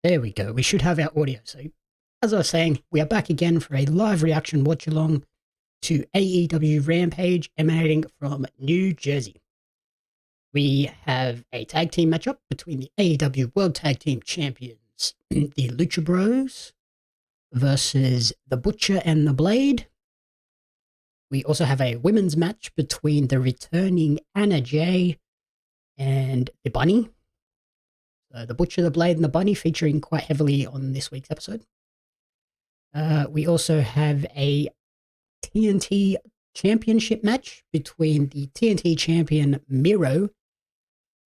There we go. We should have our audio. So, as I was saying, we are back again for a live reaction watch along to AEW Rampage emanating from New Jersey. We have a tag team matchup between the AEW World Tag Team Champions, the Lucha Bros, versus the Butcher and the Blade. We also have a women's match between the returning Anna Jay and the Bunny. So the Butcher, the Blade, and the Bunny featuring quite heavily on this week's episode. We also have a TNT Championship match between the TNT champion Miro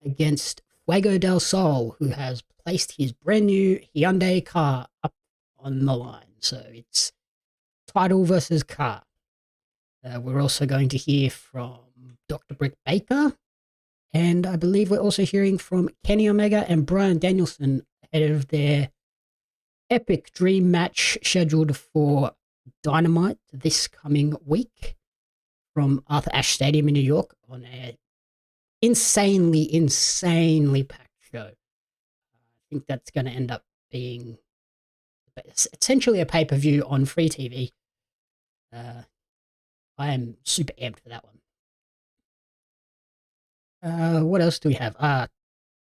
against Fuego del Sol, who has placed his brand new Hyundai car up on the line. So it's title versus car. We're also going to hear from Dr. Britt Baker, and I believe we're also hearing from Kenny Omega and Bryan Danielson ahead of their epic dream match scheduled for Dynamite this coming week from Arthur Ashe Stadium in New York on an insanely packed show. I think that's going to end up being essentially a pay-per-view on free TV. I am super amped for that one. What else do we have?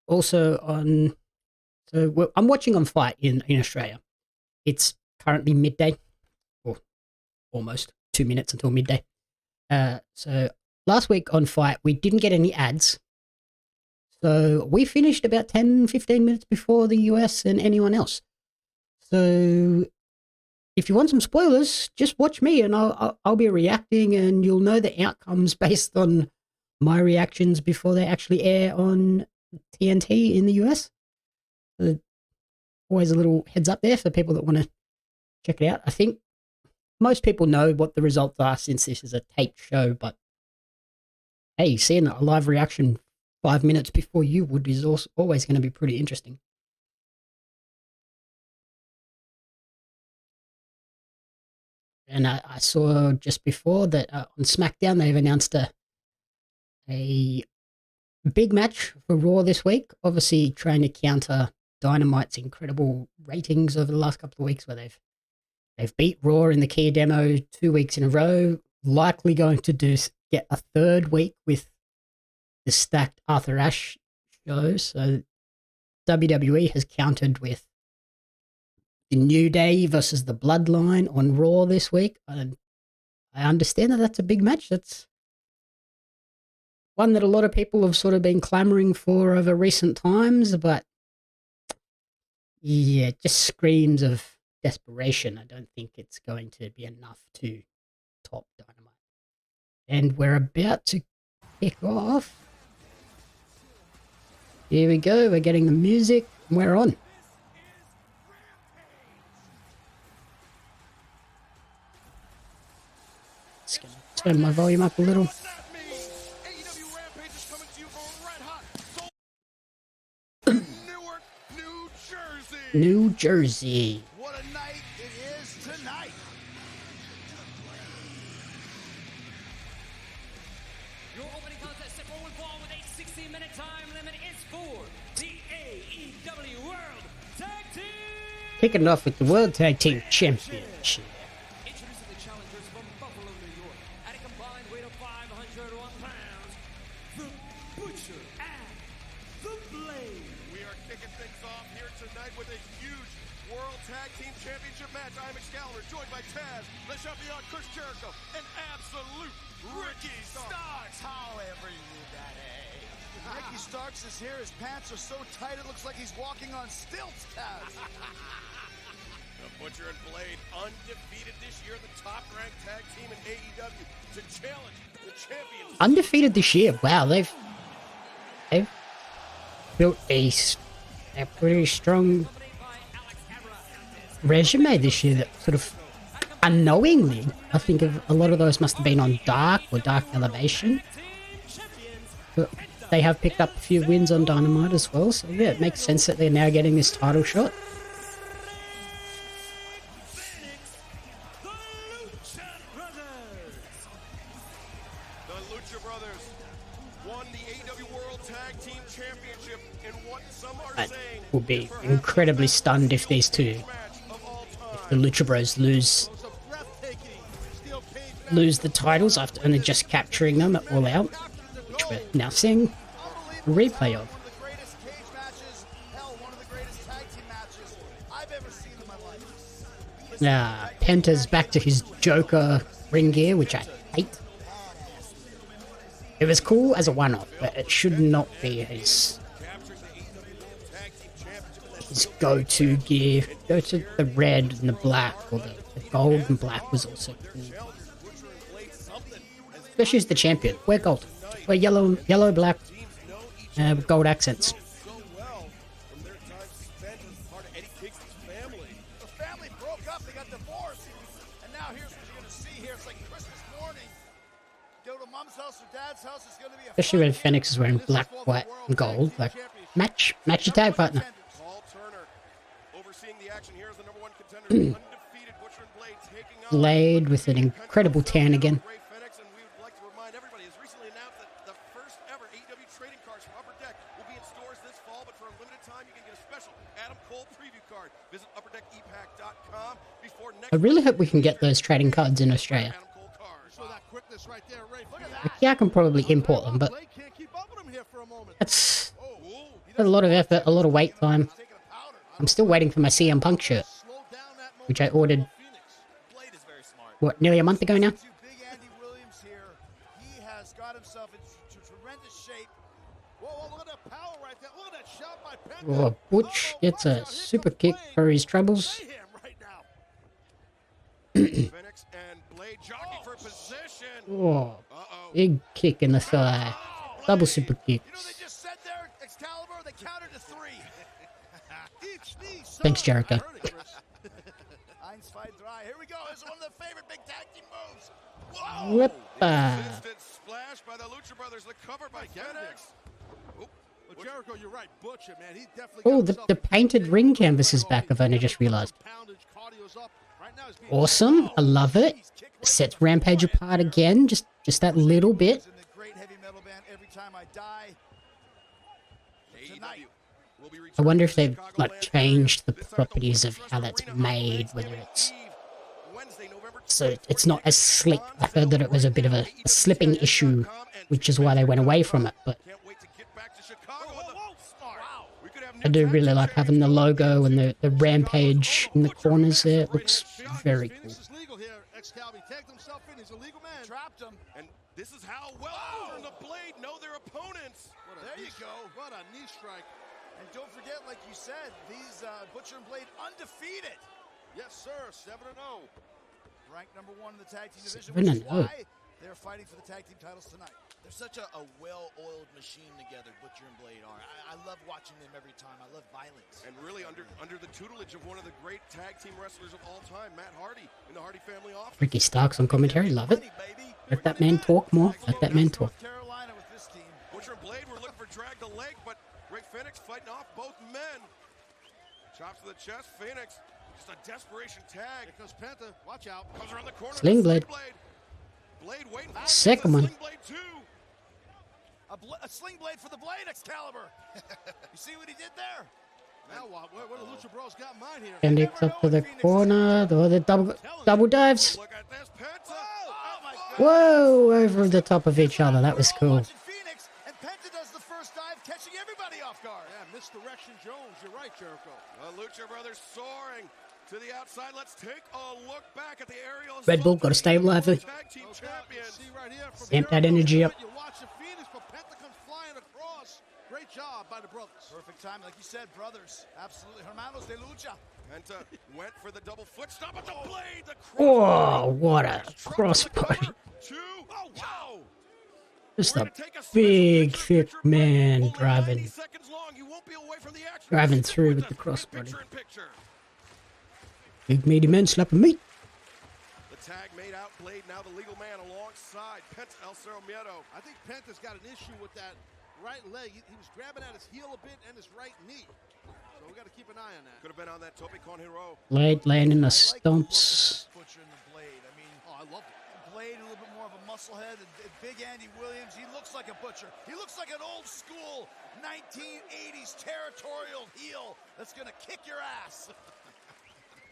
Also on, I'm watching on FITE in Australia. It's currently midday, or almost 2 minutes until midday. So last week on FITE, we didn't get any ads. So we finished about 10-15 minutes before the US and anyone else. So if you want some spoilers, just watch me and I'll be reacting, and you'll know the outcomes based on my reactions before they actually air on TNT in the US. Always a little heads up there for people that want to check it out. I think most people know what the results are since this is a taped show, but hey, seeing a live reaction 5 minutes before you would is also always going to be pretty interesting. And I saw just before that on SmackDown they've announced a big match for Raw this week, obviously trying to counter Dynamite's incredible ratings over the last couple of weeks, where they've beat Raw in the key demo 2 weeks in a row, likely going to get a third week with the stacked Arthur Ashe show. So WWE has countered with the New Day versus the Bloodline on Raw this week. And I understand that that's a big match. That's one that a lot of people have sort of been clamoring for over recent times, but yeah, it just screams of desperation. I don't think it's going to be enough to top Dynamite. And we're about to kick off. Here we go. We're getting the music. We're on. Just going to turn my volume up a little. AEW Rampage is coming to you from red hot Newark, New Jersey. New Jersey. What a night it is tonight. Your opening contest set forward ball with a 60-minute time limit is for the AEW World Tag Team. Kicking it off with the World Tag Team Championship. Introducing the challengers from Buffalo, New York, at a combined weight of 501 pounds, the Butcher and the Blade. We are kicking things off here tonight with a huge World Tag Team Championship match. I'm Excalibur, joined by Taz, the champion, Chris Jericho, and Absolute Ricky Starks. However you do that, Ricky Starks is here. His pants are so tight it looks like he's walking on stilts, Taz. The Butcher and Blade, undefeated this year, the top-ranked tag team in AEW, to challenge the champions. Undefeated this year. Wow, they've built a pretty strong resume this year that sort of unknowingly, I think a lot of those must have been on Dark or Dark Elevation. But they have picked up a few wins on Dynamite as well, so yeah, it makes sense that they're now getting this title shot. The Lucha Brothers, won the AEW World Tag Team Championship in what some are I saying will be incredibly stunned if these two, if the Lucha Bros lose the titles after only just capturing them at All Out, which we're now seeing a replay of. One of the greatest cage matches, hell, one of the greatest tag team matches I've ever seen in my life. Penta's back to his Joker ring gear, which I hate. It was cool as a one-off, but it should not be his go-to gear. Go to the red and the black, or the gold and black was also cool. Especially as the champion. Wear gold. Wear yellow, black, with gold accents. Especially when Phoenix is wearing black, white, and gold. Like, match your tag partner. Blade with an incredible tan again. I really hope we can get those trading cards in Australia. Yeah, I can probably import them, but that's a lot of effort, a lot of wait time. I'm still waiting for my CM Punk shirt, which I ordered, what, nearly a month ago now? Oh, Butch gets a super kick for his troubles. Oh, big kick in the thigh. Double super kicks. Thanks, Jericho. Here we go. This is one of the favorite big tag team moves. Whip. Splash by the Lucha Brothers. The cover by Phoenix. Well, Jericho, you're right. Butcher, man. He definitely Oh, the painted ring canvas is back, I've only just realized. Awesome. I love it. Sets Rampage apart again, just that little bit. I wonder if they've like changed the properties of how that's made, whether it's so it's not as slick. I heard that it was a bit of a slipping issue, which is why they went away from it, but I do really like having the logo and the Rampage in the corners there. It looks very cool. And this is how well the Blade know their opponents. There you go. What a knee strike. And don't forget, like you said, these Butcher and Blade undefeated. Yes, sir. 7-0. Ranked number 1 in the tag team division, 7-0. which is why they're fighting for the tag team titles tonight. They're such a well-oiled machine together, Butcher and Blade are. I love watching them every time. I love violence. And really under the tutelage of one of the great tag team wrestlers of all time, Matt Hardy, in the Hardy family office. Ricky Starks on commentary, love it. Let that man talk more. Let that man talk. Carolina with this team. Butcher and Blade were looking for drag the leg, but Rick Phoenix fighting off both men. Chops to the chest, Phoenix. Just a desperation tag. Here comes Penta. Watch out. Comes around the corner. Sling Blade. Blade waiting for Second one. Sling Blade 2. A sling blade for the Blade, Excalibur. You see what he did there? Now what? Where the Lucha Bros got mine here? Phoenix up to the corner. The double dives. Look at this, Penta. Oh my God. Whoa, over the top of each other. That was cool. Phoenix, and Penta does the first dive, catching everybody off guard. Yeah, misdirection Jones. You're right, Jericho. The Lucha Brothers soaring to the outside. Let's take a look back at the aerial. Red Bull, gotta stay lively. Tag team champions. See right here from Stamp that energy up. You watch the Phoenix, but Penta comes flying across. Great job by the brothers. Perfect time, like you said, brothers. Absolutely. Hermanos de Lucha. Penta went for the double foot stomp, but the Blade, the Oh, what a crossbody. Two. Oh, wow. Just a big, thick man driving through with the crossbody. Big meaty men slapping meat. The tag made out Blade, now the legal man alongside Penta El Cerro Miedo. I think Penta's got an issue with that right leg. He was grabbing at his heel a bit and his right knee. So we got to keep an eye on that. Could have been on that Tope Con Hero. Blade landing the stumps. Butcher and the Blade. I mean, Oh, I loved it. Blade a little bit more of a muscle head. And Big Andy Williams. He looks like a butcher. He looks like an old school 1980s territorial heel that's going to kick your ass.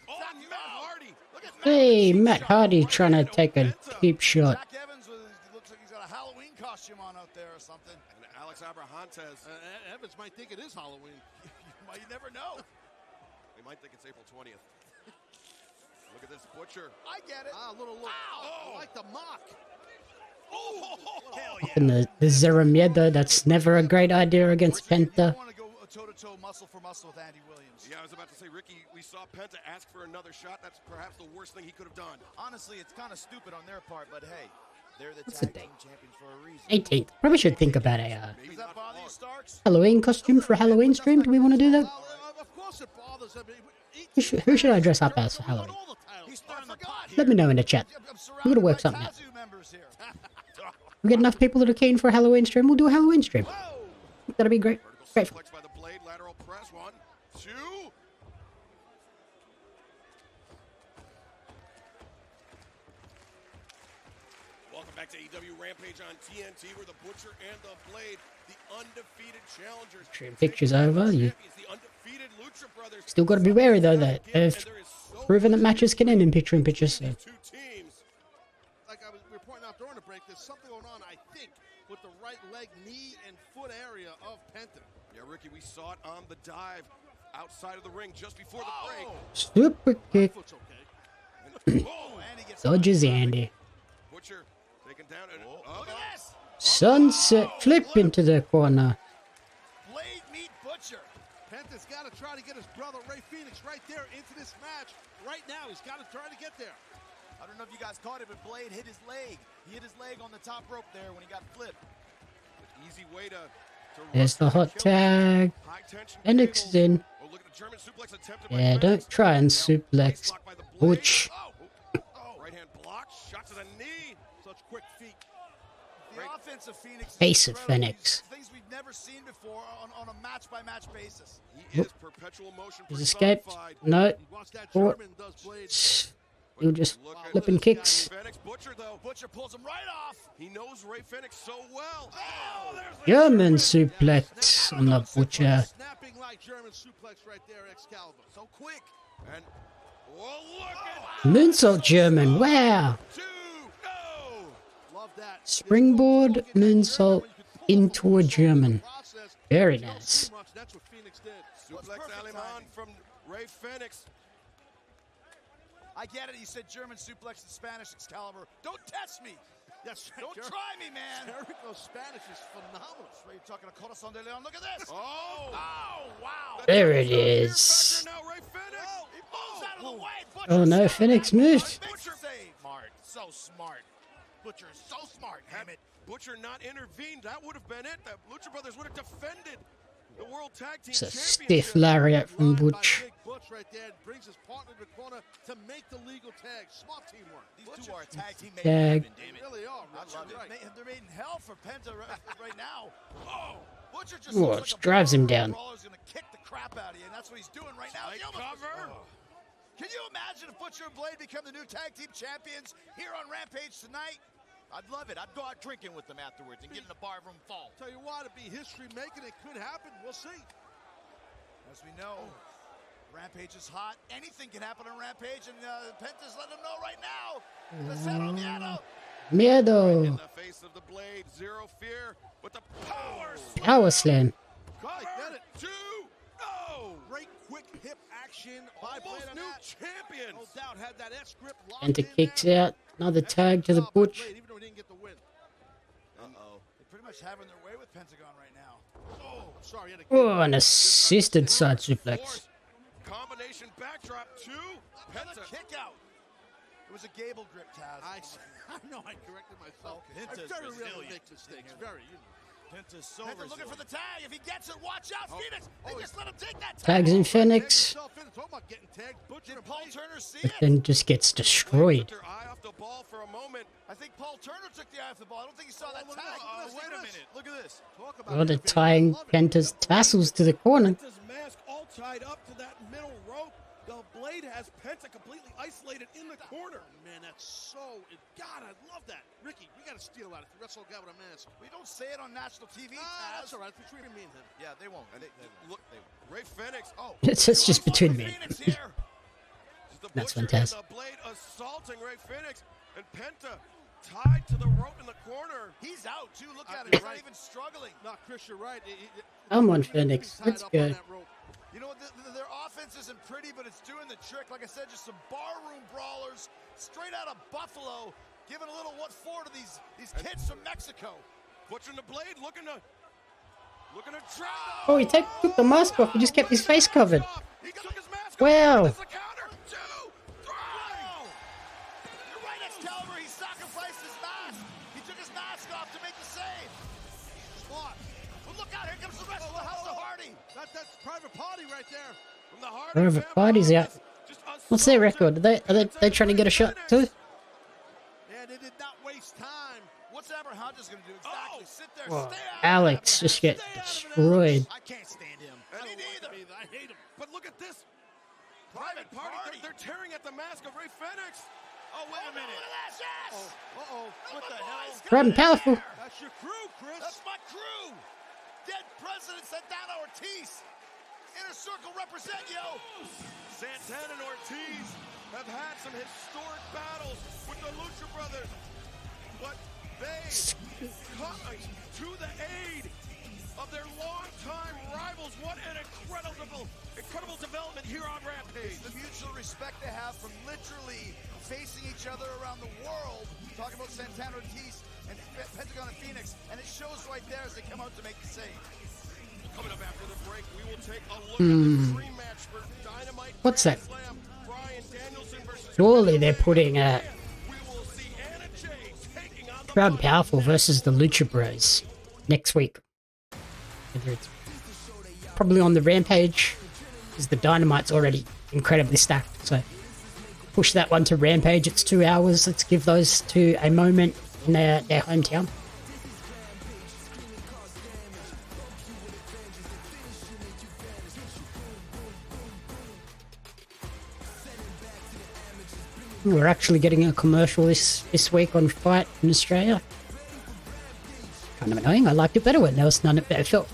Oh, Matt Hardy. Look at Hey, Matt Hardy trying to take a cheap shot. Jack Evans looks like he's got a Halloween costume on out there or something. And Alex Abrahantes. Evans might think it is Halloween. You never know. They might think it's April 20th. Look at this butcher. I get it. Ah, little look. Oh, like the mock. Oh, hell yeah. And the Zero Miedo, that's never a great idea against Penta. I want to go toe-to-toe, muscle for muscle with Andy Williams. Yeah, I was about to say, Ricky, we saw Penta ask for another shot. That's perhaps the worst thing he could have done. Honestly, it's kind of stupid on their part, but hey, they're the What's the tag date? team champions for a reason. 18th. Probably should think about a Does that bother you, Starks? Halloween costume for a Halloween stream. Do we want to do that? Of course it bothers him. Who should I dress up as for Halloween? He's throwing the pot Let me know in the chat. I'm We're gonna work something out. We get enough people that are keen for a Halloween stream. We'll do a Halloween stream. That'll be great. Great. Suplex by the blade, lateral press. 1, 2. Welcome back to AEW Rampage on TNT, where the Butcher and the Blade, the undefeated challengers. Stream pictures over. You The undefeated Lucha brothers. still got to be wary though that they've proven that matches can end in picture-in-picture. So Two teams. Like we were pointing out during the break, there's something going on, I think, with the right leg, knee, and foot area of Penta. Yeah, Ricky, we saw it on the dive outside of the ring just before the break. super kick Foot's okay. dodges Andy. Butcher taken down. And, Look at this! Sunset flip into the corner. Blade meet Butcher. Penta's got to try to get his brother Ray Phoenix right there into this match. Right now, he's got to try to get there. I don't know if you guys caught it, but Blade hit his leg. He hit his leg on the top rope there when he got flipped. Easy way to There's the hot tag. Phoenix is in. Oh, look at the German suplex attempted Yeah, by don't Phoenix. try and Now, suplex blocked by the Blade. Butch. Right hand block, shot to the knee. Such quick feet. The offense of Phoenix is Face of incredible. Phoenix. Things we've never seen before on a match-by-match basis. He is perpetual motion He's escaped. personified. No. Watch that Or- German does Blade. He'll just Look at flipping this guy, kicks. Phoenix. Butcher, though. Butcher pulls him right off. He knows Ray Phoenix so well. Oh, there's the German suplex on the Butcher. snapping like German suplex right there, Excalibur. So quick. And, well, look at Moonsault German. Wow. 2, go. Love that. Springboard moonsault into a German. Very nice. That's what Phoenix did. Suplex perfect Aleman timing. from Ray Phoenix. I get it. He said German suplex in Spanish, Excalibur. Don't test me. Yes, Don't try me, man. Jericho's Spanish is phenomenal. Are you talking to Corazon de Leon? Look at this. Oh, Wow. There it Fear is. factor now, Ray Phoenix. He moves out of the way. Butcher Oh no, stopped. Phoenix moved. Butcher save. Smart. So smart. Butcher is so smart. Had Damn it. Butcher not intervened, that would have been it. The Lucha Brothers would have defended the World Tag Team It's a Championship. stiff lariat from Line by Butch. Big Butch right there and brings his partner to the corner to make the legal tag. Smart teamwork. These two are a tag team made Tag. in heaven, damn They it. really are. I Rich. love You're it. right. They're made in hell for Penta right now. Oh, Butcher just Oh, looks it like a drives him brawler. down. Brawler's gonna kick the crap out of you, and that's what he's doing right now. Tight He almost- cover. Oh. Can you imagine if Butcher and Blade become the new tag team champions here on Rampage tonight? I'd love it. I'd go out drinking with them afterwards and get in the bar room full. Tell you what, it'd be history making. It could happen. We'll see. As we know, Rampage is hot. Anything can happen on Rampage, and Penta's letting them know right now. The Zero Miedo. In Miedo. the face of the Blade, zero fear, but the power Power slam. God, get it. 2, go. Great quick hip action by Blade. New champions. No doubt had that S grip locked Penta in kicks there. out. Another tag to the Butch. Blade, even though he didn't get the win. Uh-oh. They're pretty much having their way with Pentagon right now. Oh, sorry. Had a Oh, an assisted side suplex. Combination backdrop 2. Another Penta. kick out. It was a gable grip, Taz. I know I corrected myself. Penta's I very rarely resilient. make mistakes. Very. Penta's so Penta's looking for the tag. If he gets it, watch out, Phoenix. They just let him take that tag. Tags in Phoenix. Talk about getting tagged. Butcher Did and Paul Blade. Turner see But it? then just gets destroyed. Took their eye off the ball for a moment. I think Paul Turner took the eye off the ball. I don't think he saw that look tag. at this. Wait a minute. Look at this. Talk about Oh, they're innovative. tying I love it. Penta's tassels to the corner. Penta's mask all tied up to that middle rope. The Blade has Penta completely isolated in the corner. Man, that's so... God, I love that. Ricky, you got to steal that if you wrestle a guy with a mask. We don't say it on national TV, That's Taz. all right. We mean him. Yeah, they won't. Look, Ray Phoenix. Oh, It's just between me. Phoenix here. The That's Butcher fantastic. and the Blade assaulting Ray Phoenix, and Penta tied to the rope in the corner. He's out, too. Look at him. You're He's not right. even struggling. No, Chris, you're right. Come on, Phoenix. Let's go. You know what? Their offense isn't pretty, but it's doing the trick. Like I said, just some barroom brawlers straight out of Buffalo, giving a little what for to these kids from Mexico. Butcher and the Blade looking to drag. Oh, he took the mask off. He just kept his face covered. He took his mask off. Wow. There's a counter. 2, 3. You're right, Excalibur. He sacrificed his mask. He took his mask off to make the save. Smart. But look out, here comes the rest of the House of Hardy. That's Private Party right there. From the Hardy Private family, Party's out. just What's their record? Are they trying to get a shot too? Yeah, they did not waste time. What's Amber Hunter's going to do? Exactly. Sit there. Whoa. Stay out. Alex just get destroyed. I can't stand him. And Me neither. I hate him. But look at this. Private Party. They're tearing at the mask of Ray Phoenix. Oh, wait a minute. Yes. Uh-oh. What the hell? Proud and powerful. That's your crew, Chris. That's my crew. Dead President Santana Ortiz. Inner Circle represent, yo. Santana and Ortiz have had some historic battles with the Lucha Brothers, but they come to the aid of their longtime rivals. What an incredible development here on Rampage. The mutual respect they have from literally facing each other around the world. Talking about Santana Ortiz and Pentagon and Phoenix, and it shows right there as they come out to make the save. Coming up after the break, we will take a look at the dream match for Dynamite. What's that? Slam, Bryan Danielson versus Surely they're putting we will see Anna Jay taking on the Proud and Powerful versus the Lucha Bros next week. Whether it's probably on the Rampage, because the Dynamite's already incredibly stacked. So push that one to Rampage. It's 2 hours. Let's give those two a moment in their hometown. We're actually getting a commercial this week on FITE in Australia. Kind of annoying. I liked it better when there was none of it. It felt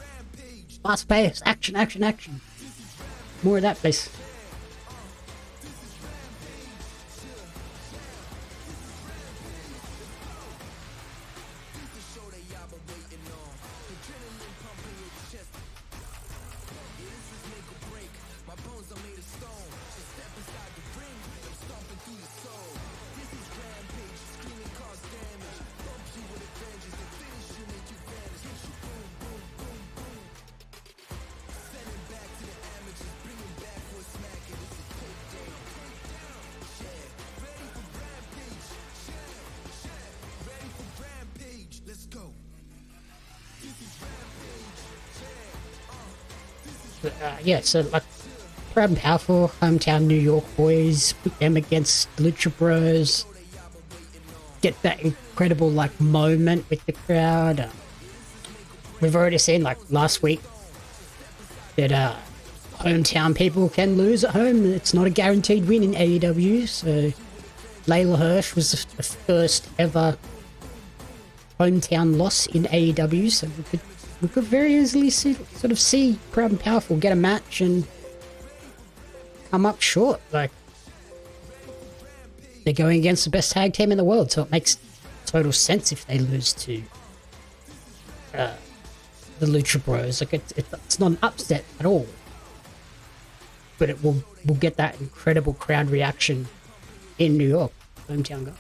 fast paced. Action, action, action. More of that, please. Yeah, so like Proud and Powerful, hometown New York boys, put them against Lucha Bros. Get that incredible like moment with the crowd. We've already seen like last week that hometown people can lose at home. It's not a guaranteed win in AEW. So Layla Hirsch was the first ever hometown loss in AEW. So we could very easily see Proud and Powerful get a match and come up short. Like, they're going against the best tag team in the world, so it makes total sense if they lose to the Lucha Bros. Like, it's not an upset at all, but it will get that incredible crowd reaction in New York. Hometown guy.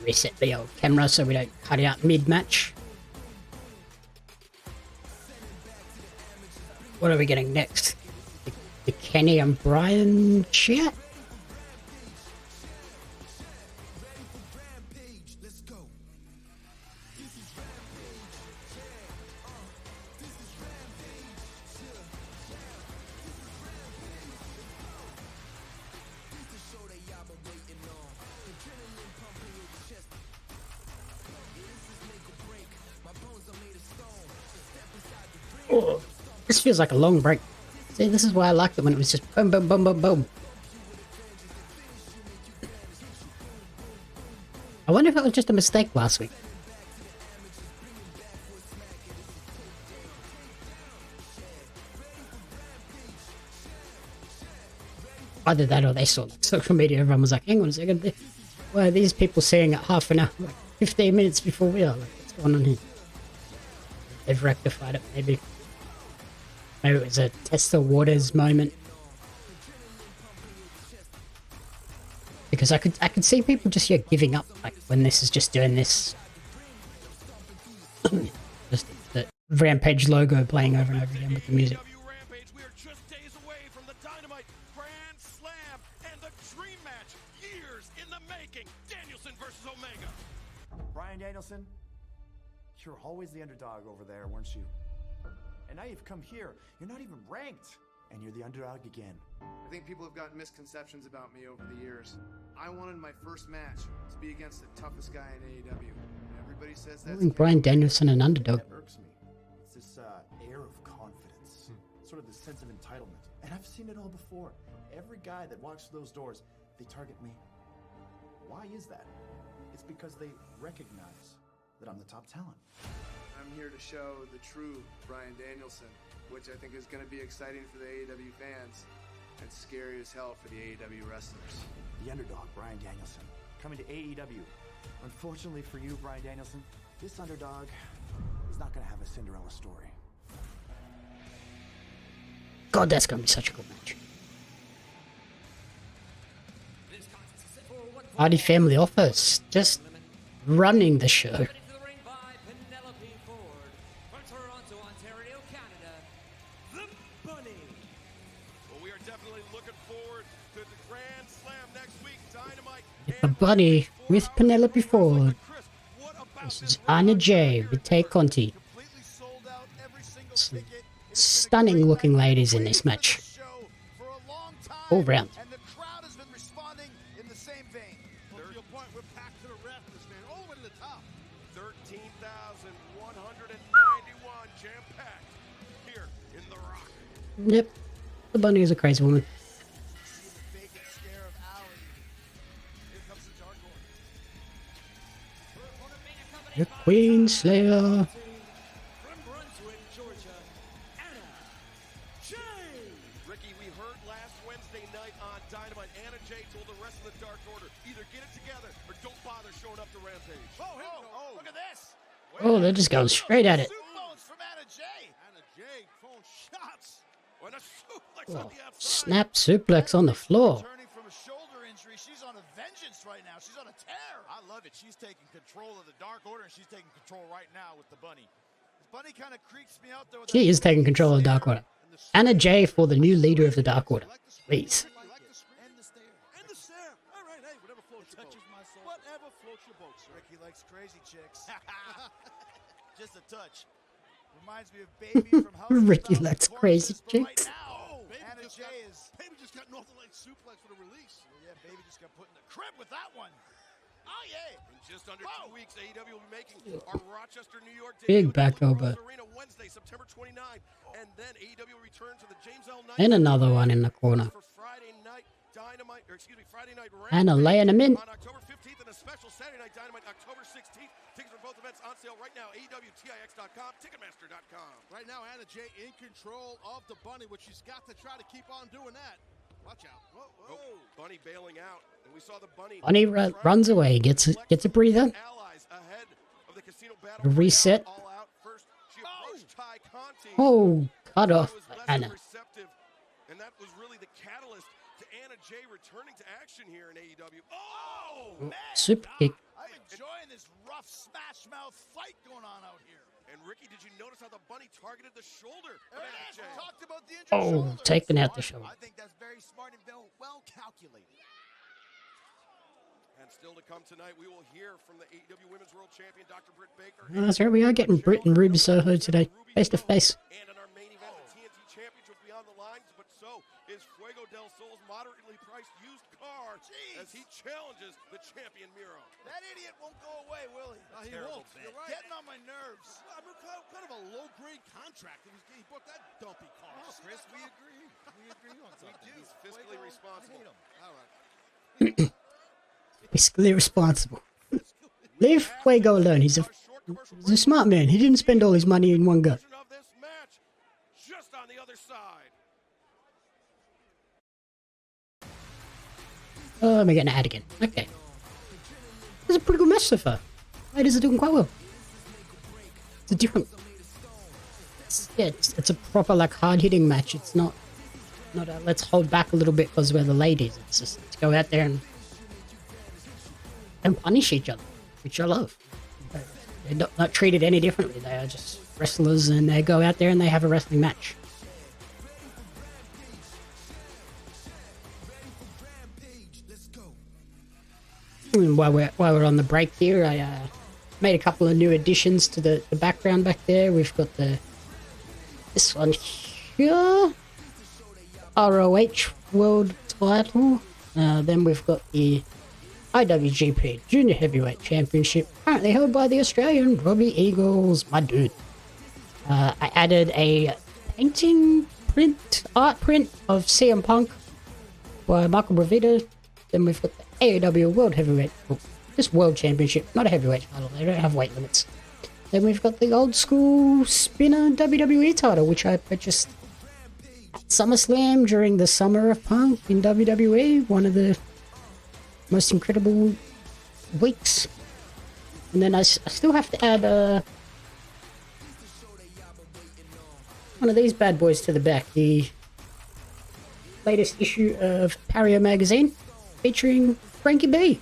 Reset the old camera so we don't cut out mid-match. What are we getting next? The Kenny and Brian chat? Oh, this feels like a long break. See, this is why I liked it when it was just boom, boom, boom, boom, boom. I wonder if it was just a mistake last week. Either that or they saw like, social media, everyone was like, hang on a second, why are these people saying it half an hour, like 15 minutes before we are? Like, what's going on here? They've rectified it, maybe. Maybe it was a test the waters moment. Because I could see people just giving up, like when this is just doing this. Just the Rampage logo playing over and over again with the music. AEW Rampage, we are just days away from the Dynamite Grand Slam and the dream match, years in the making. Danielson versus Omega. Bryan Danielson, you're always the underdog over there, weren't you? And now you've come here, you're not even ranked, and you're the underdog again. I think people have gotten misconceptions about me over the years. I wanted my first match to be against the toughest guy in AEW. Everybody says that's Bryan Danielson an underdog. That irks me. It's this air of confidence, sort of this sense of entitlement. And I've seen it all before. Every guy that walks through those doors, they target me. Why is that? It's because they recognize that I'm the top talent. I'm here to show the true Bryan Danielson, which I think is going to be exciting for the AEW fans and scary as hell for the AEW wrestlers. The underdog, Bryan Danielson, coming to AEW. Unfortunately for you, Bryan Danielson, this underdog is not going to have a Cinderella story. God, that's going to be such a good match. Hardy Family Office, just running the show. The Bunny with Penelope Ford. This is Anna Jay with Tay Conti. Some stunning looking ladies in this match. All round. And the crowd has been responding in the same vein. Well, to your point, we're packed to the rafters, man, all the way to the top. 13,191 jam-packed here in The Rock. Yep, the Bunny is a crazy woman. The Queen Slayer. Ricky, we heard last Wednesday night on Dynamite, Anna Jay told the rest of the Dark Order, either get it together or don't bother showing up to Rampage. Oh, look at this. Oh, they're just going straight at it. Suplex from Anna Jay. Anna Jay throwing shots. And a suplex Oh, on the outside. snap suplex on the floor. Returning from a shoulder injury, she's on a vengeance right now. She's on a tear. I love it. She's taking control of the Dark Order, and she's taking control right now with the Bunny. Bunny kind of creeps me out there. She is taking control of the Dark Order. Anna Jay for the new leader of the Dark Order. Please. And the stare. And the stare. All right, hey, whatever floats your boat. Touches my soul. Whatever floats your boat, sir. Ricky likes crazy chicks. Just a touch. Reminds me of Baby from House of Ricky Thousand likes Corpses, crazy but right chicks. now, Baby Anna just Jay is. Baby just got Northern Light suplex for the release. Yeah, Baby just got put in the crib with that one. Oh yeah. In just under 2 weeks, AEW will be making our Rochester, New York Big debut back at the elbow. Rose Arena Wednesday, September 29, and then AEW will return to the James L. Knight And another one in the corner. for Friday night Dynamite, or excuse me, Friday night Anna Rampage laying him in. on October 15th, and a special Saturday night Dynamite October 16th. Tickets for both events on sale right now. AEWTIX.com, Ticketmaster.com. Right now, Anna Jay in control of the Bunny, which she's got to try to keep on doing that. Watch out. Whoa, whoa. Oh, Bunny bailing out, and we saw the Bunny. Bunny runs away, gets a breather. Allies ahead of the casino battle. Reset. All out. First, she approached Ty Conti. Oh, cut off was less Anna. receptive, and that was really the catalyst to Anna Jay returning to action here in AEW. Oh, man! Super kick. I'm enjoying this rough smash mouth fight going on out here. And Ricky, did you notice how the Bunny targeted the shoulder of Anna Yes, Jay? we talked about the injured Oh, shoulder. taking out the shoulder. I think that's very smart and well calculated. And still to come tonight, we will hear from the AEW Women's World Champion, Dr. Britt Baker. Oh, that's right, we are getting Britt and Ruby Soho today, face to face. And in our main event, the TNT Championship beyond the lines, but so is Fuego del Sol's moderately priced used car as he challenges the champion Miro. That idiot won't go away, will he? He Terrible won't. bet. You're right. Getting on my nerves. I'm kind of a low great contract. He bought that dumpy car. Oh, See Chris, that we car? agree. We agree on something. do. He's Fiscally Fuego, responsible. I hate him. All right. Fiscally responsible. We Leave have Fuego this, alone. He's our short commercial a break. smart man. He didn't spend all his money in one go. Version of this match, just on the other side. Oh, I'm getting ad again. Okay. It's a pretty good match so far. Ladies are doing quite well. It's a different... It's a proper, like, hard-hitting match. It's not a let's hold back a little bit because we're the ladies. It's just let's go out there and punish each other, which I love. They're not treated any differently. They are just wrestlers and they go out there and they have a wrestling match. And while we're on the break here, I made a couple of new additions to the background back there. We've got this one here, ROH World Title. Then we've got the IWGP Junior Heavyweight Championship, currently held by the Australian Robbie Eagles, my dude. I added a art print of CM Punk by Michael Bravita. Then we've got the AEW World Heavyweight, just World Championship, not a heavyweight title, they don't have weight limits. Then we've got the old school spinner WWE title, which I purchased at SummerSlam during the Summer of Punk in WWE, one of the most incredible weeks. And then I still have to add one of these bad boys to the back, the latest issue of Pario magazine featuring Frankie B.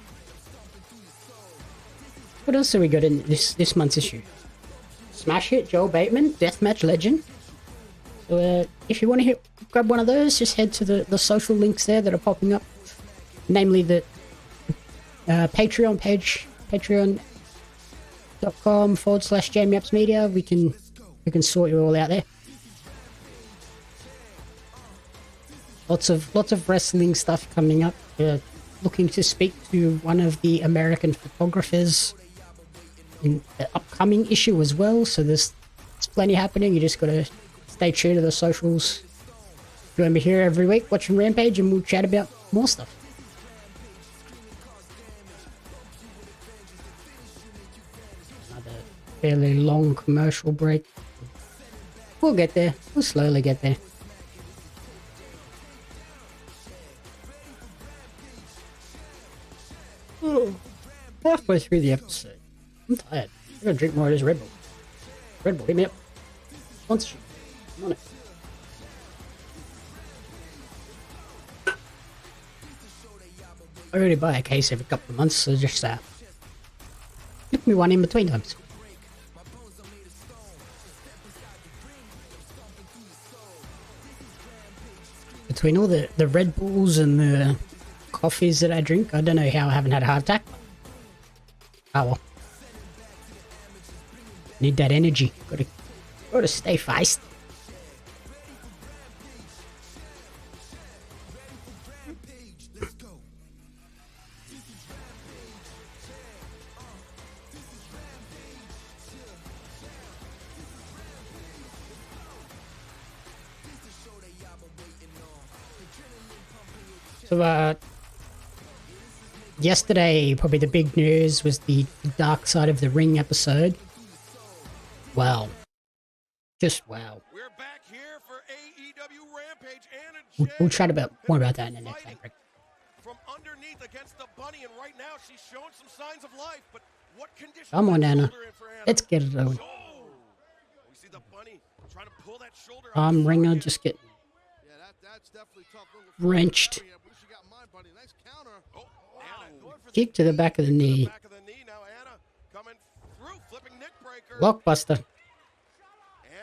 What else have we got in this month's issue? Smash Hit, Joel Bateman, Deathmatch Legend. So if you want to grab one of those, just head to the social links there that are popping up. Namely the Patreon page, patreon.com/JamieUpsMedia. We can sort you all out there. Lots of wrestling stuff coming up. Looking to speak to one of the American photographers in the upcoming issue as well. So there's plenty happening. You just got to stay true to the socials. Join me here every week watching Rampage and we'll chat about more stuff. Another fairly long commercial break. We'll get there. We'll slowly get there. Halfway through the episode. I'm tired. I'm gonna drink more of this Red Bull. Red Bull, hit me up. Sponsorship. I'm on it. I already buy a case every couple of months, so just give me one in between times. Between all the Red Bulls and the coffees that I drink, I don't know how I haven't had a heart attack. Oh well. Need that energy. Gotta stay feisty. So, yesterday, probably the big news was the Dark Side of the Ring episode. Wow. Just wow. We're back here for AEW Rampage and We'll chat more about that in the next break. From underneath against the bunny, and right now she's showing some signs of life, but what conditions? Come on, Anna. shoulder in for Anna? Let's get it on. Oh, we see the bunny trying to pull that shoulder Arm out. ringer just get Yeah, that's definitely tough. wrenched. She got mine, buddy. Nice counter. Oh, Anna going for Kick to the back of the knee. back of the knee. Now Anna coming through, flipping neck breaker. Blockbuster.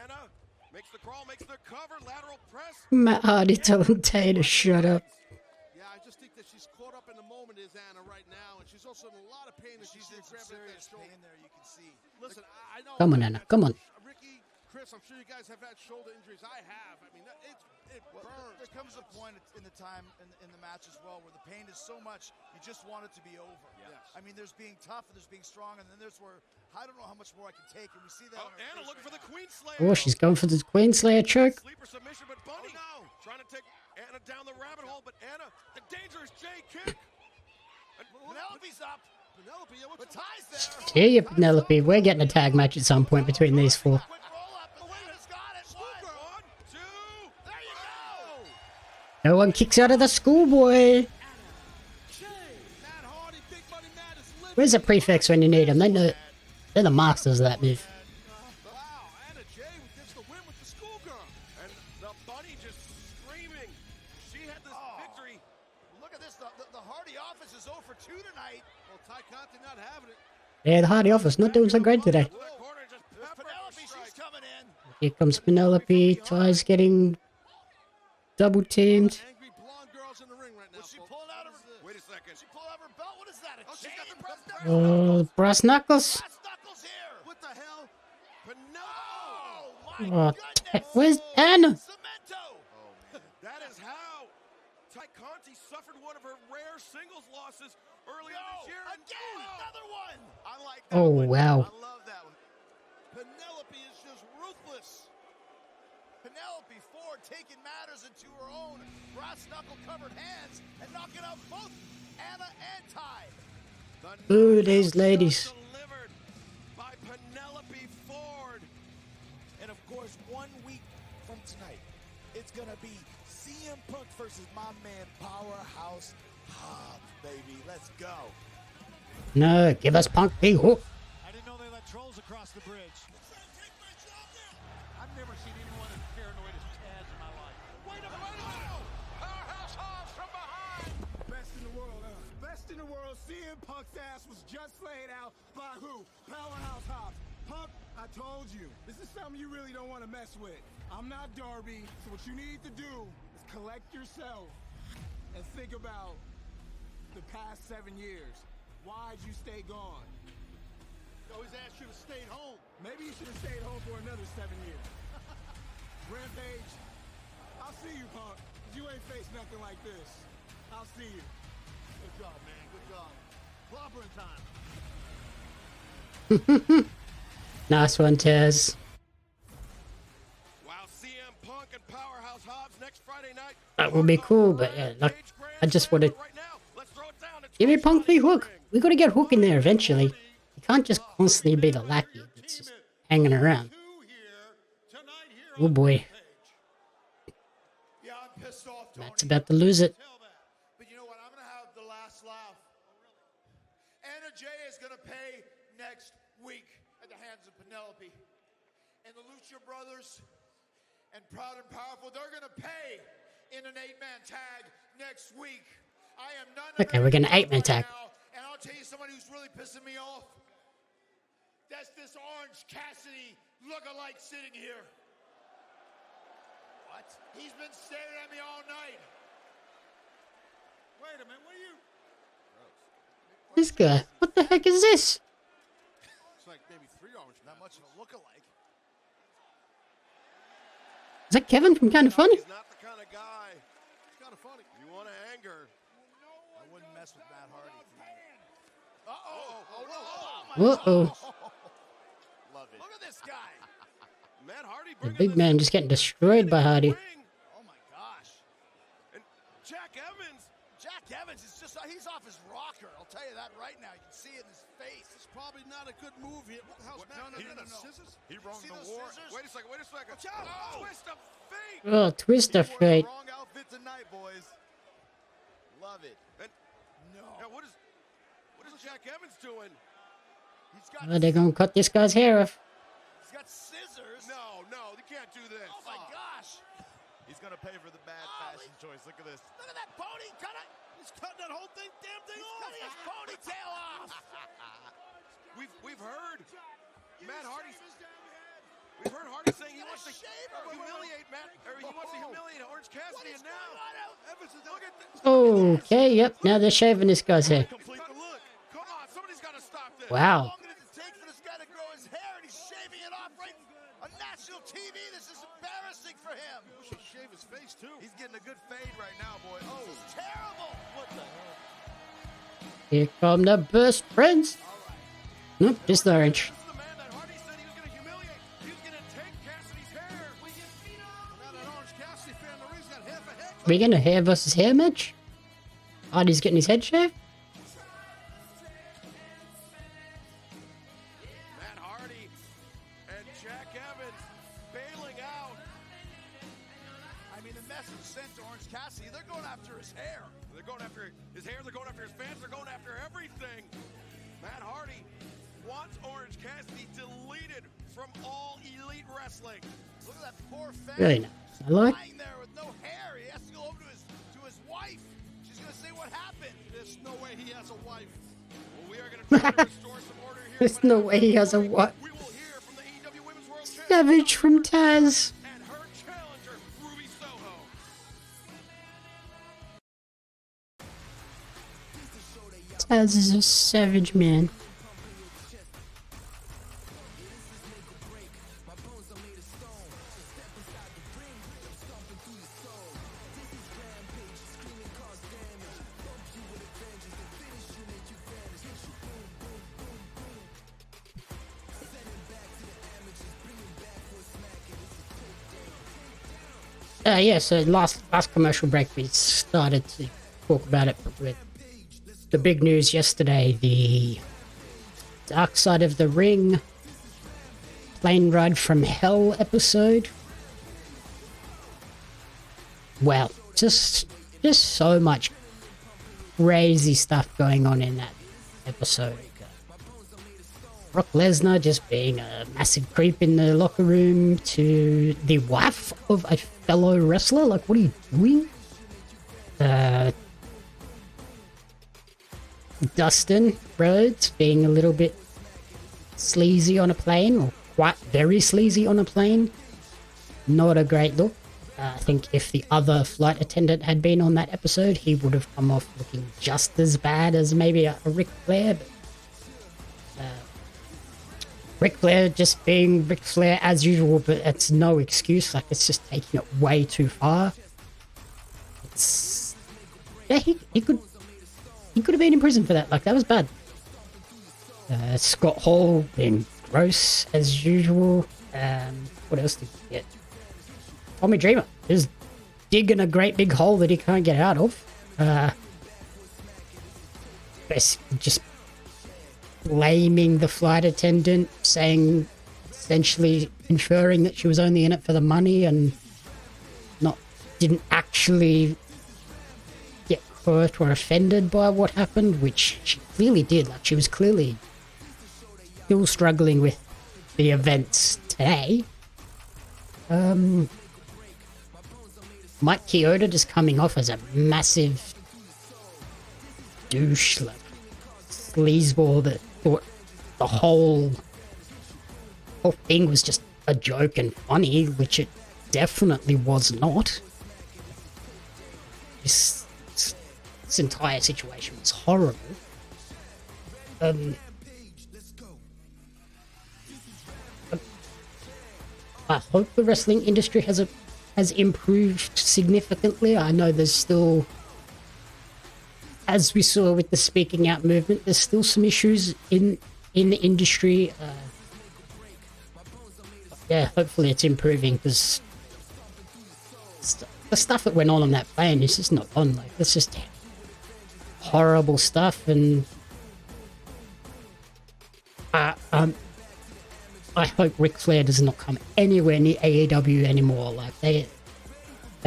Anna makes the crawl, makes the cover, lateral press. Matt Hardy telling Tay to shut up. Yeah, I just think that she's caught up in the moment, is Anna, right now, and she's also in a lot of pain. She's in some serious pain there, you can see. Listen, I know. Come on, Anna. Come on. Ricky, Chris, I'm sure you guys have had shoulder injuries. I have. I mean, it Well, burns. there comes a point in the time in the match as well where the pain is so much you just want it to be over. Yes. I mean, there's being tough and there's being strong, and then there's where I don't know how much more I can take, and we see that. Oh, on her Anna face looking for right the now. Queen Slayer. Oh, she's going for the Queen Slayer choke. Sleeper submission, but Bunny Oh, no. trying to take Anna down the rabbit hole, but Anna, the dangerous J kick. Penelope's up. Penelope, yeah, But Ty's there. See you, Penelope. We're getting a tag match at some point between these four. Quick roll up, and Anna's got it. One. 1, 2. There you go. No one kicks out of the schoolboy. Matt Hardy, Big Money Matt is living. Where's the prefix when you need them? They're the masters of that move. Wow, Anna Jay gets the win with the schoolgirl. And the Bunny just screaming. She had this victory. Look at this. The Hardy office is 0 for 2 tonight. Well, Ty Conti not having it. Yeah, the Hardy office not doing so great today. To the corner and just There's pepper Penelope. strike. She's coming in. Here comes Penelope. Ty's getting double teamed. Angry blonde girls in the ring right now. Was she folks. pulling out her? Wait a second. She pulled out her belt. What is that? A Oh, she's chain? got the brass Oh, brass knuckles. Brass knuckles here. What the hell? Penelope. Oh my Oh, goodness. where's Anna? Cemento. That is how Ty Conti suffered one of her rare singles losses earlier this year. And Again, another one. I like that Oh, one. wow. I love that one. Penelope is just ruthless. Penelope Ford taking matters into her own brass knuckle covered hands and knocking out both Anna and Ty. The Ooh, these knockout ladies. delivered by Penelope Ford. And of course, 1 week from tonight, it's gonna be CM Punk versus my man Powerhouse Hobbs, baby. Let's go. No, give us Punk the hook. I didn't know they let trolls across the bridge. I've never seen anyone as paranoid as Taz in my life. Wait a minute. Powerhouse Hobbs from behind. Best in the world, Best in the world. CM Punk's ass was just laid out by who? Powerhouse Hobbs. Punk, I told you. This is something you really don't want to mess with. I'm not Darby, so what you need to do is collect yourself and think about the past 7 years. Why'd you stay gone? Always asked you to stay home. Maybe you should have stayed home for another 7 years. Rampage, I'll see you, Punk. 'Cause you ain't faced nothing like this. I'll see you. Good job, man. Good job. Clobbering time. Nice one, Taz. Wow, CM Punk and Powerhouse Hobbs next Friday night. That would be cool, but yeah, like, I just wanted. Right now, let's throw it down. It's Give me Trish Punk v Stratus in the Hook. ring. We gotta get Hook in there eventually. You can't just constantly be the lackey that's just hanging around. Oh boy. Yeah, I'm pissed off, Tony. Matt's about to lose it. But you know what? I'm going to have the last laugh. Anna Jay is going to pay next week at the hands of Penelope. And the Lucha Brothers and Proud and Powerful, they're going to pay in an 8-man tag next week. I am none of Okay, we're getting an 8-man tag. now, and I'll tell you somebody who's really pissing me off. That's this Orange Cassidy look-alike sitting here. What? He's been staring at me all night. Wait a minute. What are you? This guy. What the heck is this? It's like maybe 3 orange. Not much of a look-alike. Is that Kevin from Kinda Funny? He's not the kind of guy It's kind of funny. you want to anger. I wouldn't mess with Matt Hardy. Uh-oh. Oh, no. Uh-oh. Love it. Look at this guy. Matt Hardy The bringing big this man just getting destroyed by Hardy. ring. Oh, my gosh. And Jack Evans. Jack Evans is just, he's off his rocker. I'll tell you that right now. You can see it in his face. It's probably not a good move here. What the hell's Matt? No. Scissors? He wrong See the those war. scissors? Wait a second. Watch out. Oh, twist of fate. Oh, twist of fate. Wrong outfit tonight, boys. Love it. And now what is Jack Evans doing? He's got, Oh, they're gonna cut this guy's hair off. he's got scissors. No, you can't do this. Oh, my gosh. He's gonna pay for the bad fashion choice. Look at this. Look at that pony. He's cutting that whole damn thing off. Cutting his ponytail off. We've heard Matt Hardy. We've heard Hardy saying he wants to humiliate Matt, or he wants to humiliate Orange Cassidy, and now Evans is look at this. Okay, yep. Now they're shaving this guy's hair. Complete the look. Come on, somebody's got to stop this. Wow. How long does it take for this guy to grow his hair and he's shaving it off right? A natural national TV. This is embarrassing for him. He should shave his face, too. He's getting a good fade right now, boy. Oh, This is terrible. What the hell? Here come the best friends. Nope, just orange. this is the man that Hardy said he was going to humiliate. He was going to take Cassidy's hair. Now that Orange Cassidy fan, the ring's got half a head. We gonna hair versus hair match? Hardy's getting his head shaved? Matt Hardy and Jack Evans bailing out. I mean, the message sent to Orange Cassidy, they're going after his hair. They're going after his hair. They're going after his fans. They're going after everything. Matt Hardy wants Orange Cassidy deleted from all elite wrestling. Look at that poor fan. Really nice. I like. Lying there with no hair. He has to go over to his wife. She's going to say what happened. There's no way he has a wife. Well, we are going to try to restore some order here. There's but no way he has a what? We will hear from the AEW Women's World Championship Savage from Taz. and her challenger, Ruby Soho. Taz is a savage man. Yeah, so last commercial break we started to talk about it with the big news yesterday, the Dark Side of the Ring Plane Ride from Hell episode. Well, just so much crazy stuff going on in that episode. Brock Lesnar just being a massive creep in the locker room to the wife of a fellow wrestler. Like, what are you doing? Dustin Rhodes being a little bit sleazy on a plane, or quite very sleazy on a plane. Not a great look. I think if the other flight attendant had been on that episode, he would have come off looking just as bad as maybe a Ric Flair. But, Ric Flair just being Ric Flair as usual, but it's no excuse. Like, it's just taking it way too far. It's... Yeah, he could have been in prison for that. Like, that was bad. Scott Hall being gross as usual. What else did we get? Tommy Dreamer is digging a great big hole that he can't get out of. Basically just blaming the flight attendant, saying, essentially inferring that she was only in it for the money and didn't actually get hurt or offended by what happened, which she clearly did. Like, she was clearly still struggling with the events today. Mike Chioda just coming off as a massive douche, like sleazeball that thought the whole thing was just a joke and funny, which it definitely was not. This entire situation was horrible. I hope the wrestling industry has improved significantly. I know there's still, as we saw with the speaking out movement, there's still some issues in the industry. Yeah, hopefully it's improving, because the stuff that went on that plane is just not on. Like, it's just horrible stuff, and I hope Ric Flair does not come anywhere near AEW anymore. Like, they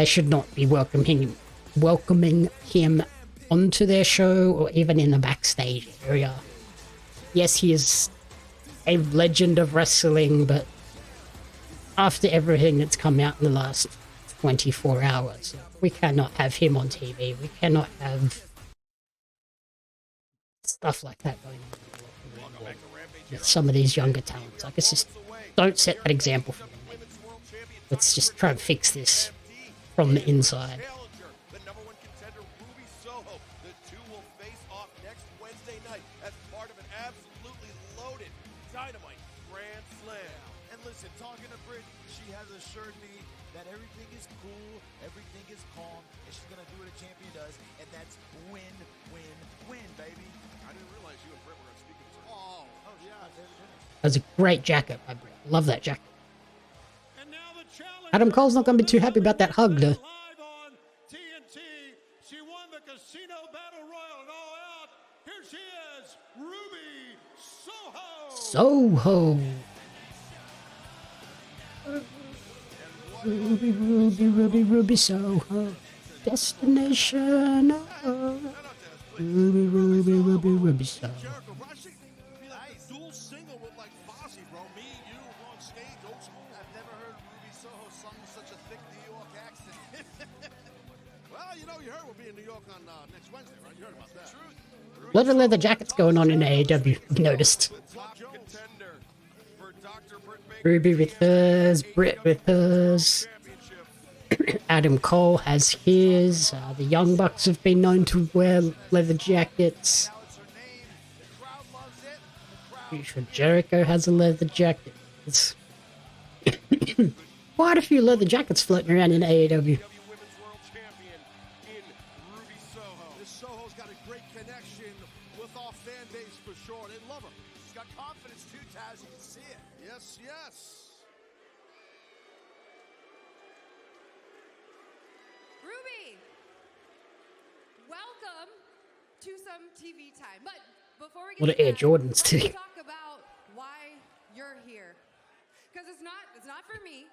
should not be welcoming him onto their show or even in the backstage area. Yes, he is a legend of wrestling, but after everything that's come out in the last 24 hours, we cannot have him on TV. We cannot have stuff like that going on with some of these younger talents. Like, it's just, don't set that example for them. Let's just try and fix this from the inside. The number one contender, Ruby Soho. The two will face off next Wednesday night as part of an absolutely loaded Dynamite Grand Slam. And listen, talking to Britt, Ruby has assured me that everything is cool, everything is calm, and she's going to do what a champion does, and that's win, win, win, baby. I didn't realize you and Britt were on speaking terms. Oh, yeah. That's a great jacket, my Britt. Love that jacket. And now the challenger Adam Cole's not going to be too happy about that hug, though. live on TNT. She won the Casino Battle Royal and all out. Here she is, Ruby Soho. Soho. Ruby, Ruby, Ruby, Ruby, Soho. Destination. Oh. Ruby, Ruby, Ruby, Ruby, Soho. Jericho, bro, I should be like a dual single with like Fozzy, bro. Me, you, on stage, old school. I've never heard Ruby Soho sung with such a thick New York accent. Well, you heard we'll be in New York on next Wednesday, right? You heard about that. Truth. Lot of leather jackets going on in AEW, I've noticed. Top contender for Dr. Britt Baker. Ruby with hers, Britt with hers. Championship. Adam Cole has his. The Young Bucks have been known to wear leather jackets. Now it's her name. The crowd loves it. The crowd Pretty sure Jericho has a leather jacket. It's quite a few leather jackets floating around in AEW. Women's World Champion in Ruby Soho. This Soho's got a great connection with our fan base for sure. They love her. She's got confidence too, Taz. You can see it. Yes, yes. Ruby, welcome to some TV time. But before we get What to are Air that, Jordans let's too? talk about why you're here. Because it's not for me.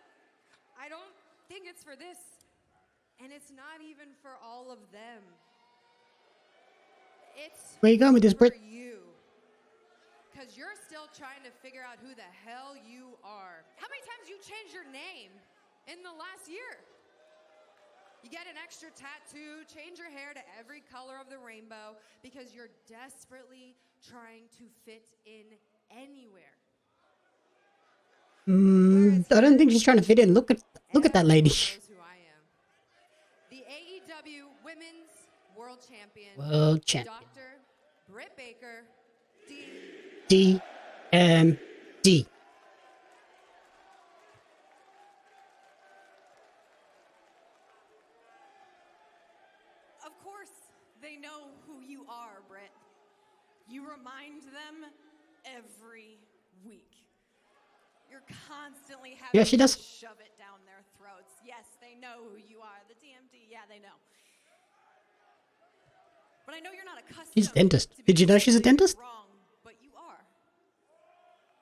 I don't think it's for this. And it's not even for all of them. It's Where you going with this, for Britt? you. Because you're still trying to figure out who the hell you are. How many times you changed your name in the last year? You get an extra tattoo, change your hair to every color of the rainbow because you're desperately trying to fit in anywhere. I don't think she's trying to fit in. Look at that lady. Everyone knows who I am. The AEW Women's World Champion, World champion. Dr. Britt Baker, D.M.D. Of course, they know who you are, Britt. You remind them every week. You're constantly having Yeah, she does. to shove it down their throats. Yes, they know who you are. The D.M.D, yeah, they know. But I know you're not accustomed. She's a dentist. to Did you know being she's a dentist? Wrong, but you are.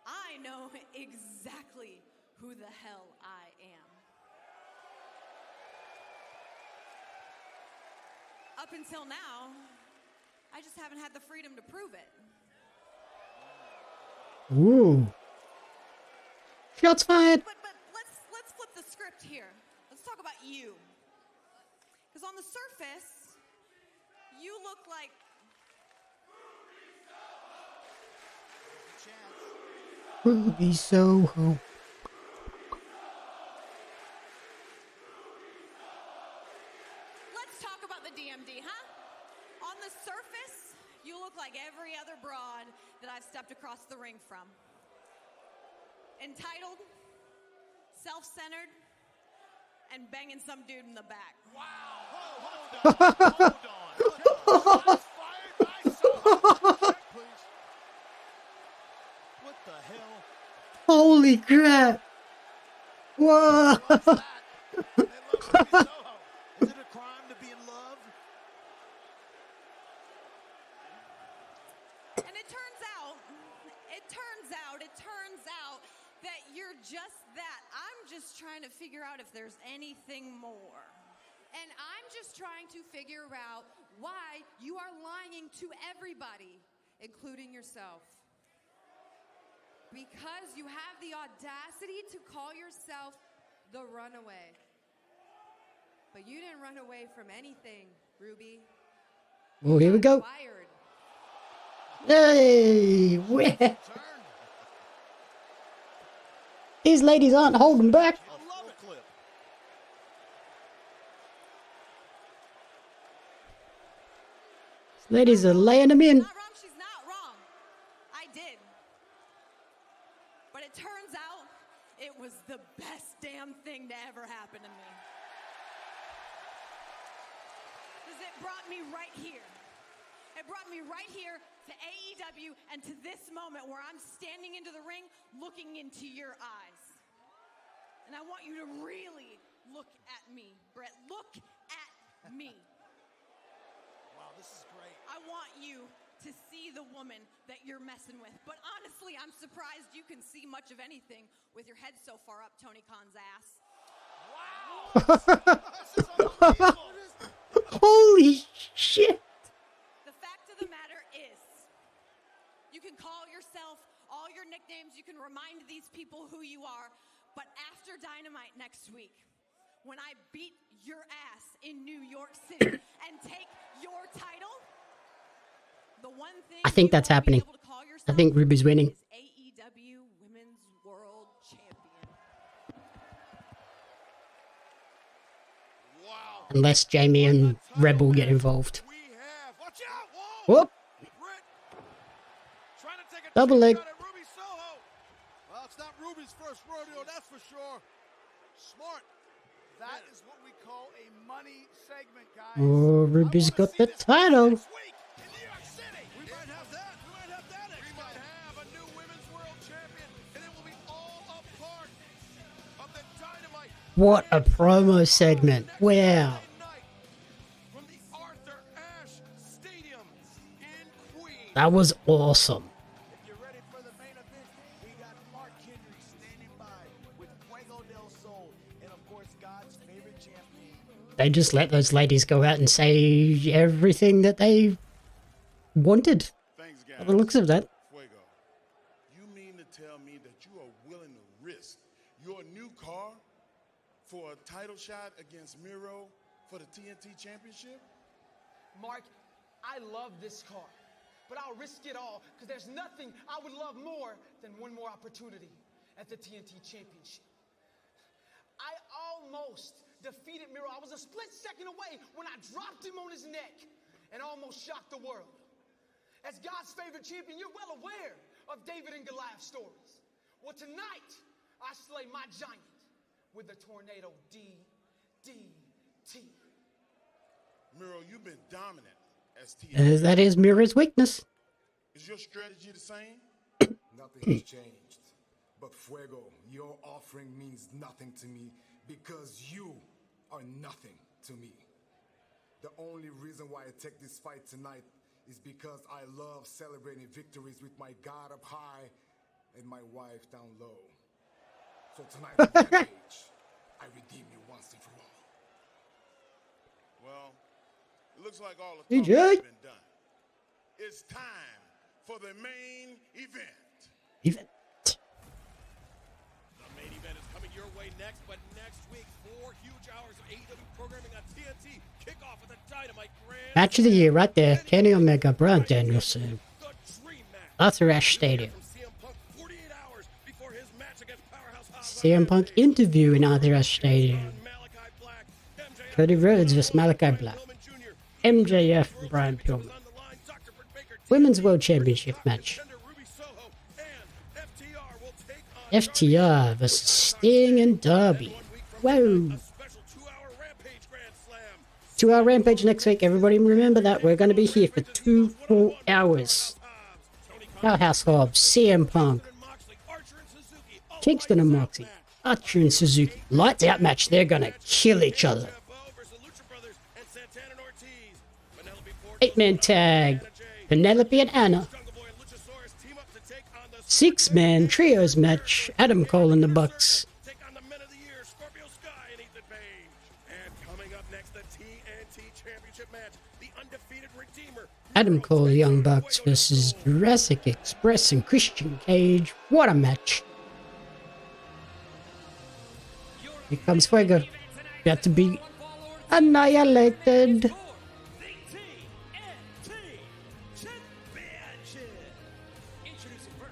I know exactly who the hell I am. Up until now, I just haven't had the freedom to prove it. Ooh. Shots fired. But let's flip the script here. Let's talk about you. Because on the surface, you look like Ruby Soho. Let's talk about the D.M.D, huh? On the surface, you look like every other broad that I've stepped across the ring from. Entitled, self-centered, and banging some dude in the back. Wow. Hold on. Shots fired by Soho. Check, please. What the hell? Holy crap. Whoa. What's that? They love Ruby Soho. Is it a crime to be in love? And it turns out that you're just that. I'm just trying to figure out if there's anything more. And I'm just trying to figure out why you are lying to everybody, including yourself. Because you have the audacity to call yourself the runaway. But you didn't run away from anything, Ruby. Oh, here we go. Fired. Hey. These ladies aren't holding back. I love the clip. These ladies are laying them in. Not wrong, she's not wrong. It turns out it was the best damn damn thing to ever happen to me. Because it brought me right here. It brought me right here to AEW and to this moment where I'm standing into the ring looking into your eyes. And I want you to really look at me, Britt. Look at me. Wow, this is great. I want you to see the woman that you're messing with. But honestly, I'm surprised you can see much of anything with your head so far up Tony Khan's ass. Wow! Holy shit! The fact of the matter is, you can call yourself all your nicknames, you can remind these people who you are, but after Dynamite next week, when I beat your ass in New York City and take your title, the one thing I think that's happening. I think Ruby's winning. is AEW Women's World Champion. Wow. Unless Jamie and Rebel get involved. We have. Watch out! Whoa! Whoop! Britt trying to take a Double cheap leg. shot at Ruby Soho. Well, it's not Ruby's first rodeo, that's for sure. Smart. That is what we call a money segment, guys. Oh, Ruby's got the title. Next week in New York City. We might have that. We might have that We next might time. have a new women's world champion, and it will be all a part of the Dynamite. What a promo segment. Wow. Night from the Arthur Ashe Stadium in Queens. That was awesome. If you're ready for the main event, we got Mark Henry standing by with Fuego del Sol, and of course, God's favorite champion. They just let those ladies go out and say everything that they wanted. Thanks, By guys. the looks of that. Fuego, you mean to tell me that you are willing to risk your new car for a title shot against Miro for the TNT Championship? Mark, I love this car, but I'll risk it all because there's nothing I would love more than one more opportunity at the TNT Championship. I almost defeated Miro. I was a split second away when I dropped him on his neck and almost shocked the world. As God's favorite champion, you're well aware of David and Goliath stories. Well, tonight, I slay my giant with the tornado D.D.T. Miro, you've been dominant as TNT. That is Mira's weakness. Is your strategy the same? Nothing has changed. But Fuego, your offering means nothing to me because you are nothing to me. The only reason why I take this fight tonight is because I love celebrating victories with my God up high and my wife down low. So tonight, on Rampage, I redeem you once and for all. Well, it looks like all the DJ. talk has been done. It's time for the main event. Even. The main event is coming your way next, but next week, 4 huge hours of AEW programming on TNT. Kick off with a Dynamite Grand Match of the year right there. Kenny Omega, Bryan Danielson. The Dream Match. Arthur Ashe Stadium. From CM Punk 48 hours before his match against Powerhouse Hobbs on CM Punk Wednesday. interview in Arthur Ashe Stadium. Malachi Black, MJF, Cody Rhodes vs Malachi Black. Pillman Jr., MJF and Brian Pillman. on the line, Dr. Britt Baker, Women's World Championship match. contender Ruby Soho, and FTR will take on FTR versus Sting and Darby. Whoa. a special 2-hour Rampage Grand Slam. 2-hour Rampage next week. Everybody remember that. We're going to be here for 2 full hours. Powerhouse Hobbs, CM Punk, Moxley, Archer, and Suzuki. All Kingston and Moxie, Archer and Suzuki. Lights out match. They're going to kill each other. Bo versus Lucha Brothers and Santana and Ortiz. Penelope Ford, 8-man tag. Penelope and Anna. Jungle Boy, and Luchasaurus team up to take on the 6-man trios match. Adam Cole and the Bucks. take on the Men of the Year, Scorpio Sky and Ethan Page. And coming up next, the TNT Championship match, the undefeated Redeemer. Adam Cole, Young Bucks versus Jurassic Express and Christian Cage. What a match. Here comes Fuego. About to be annihilated.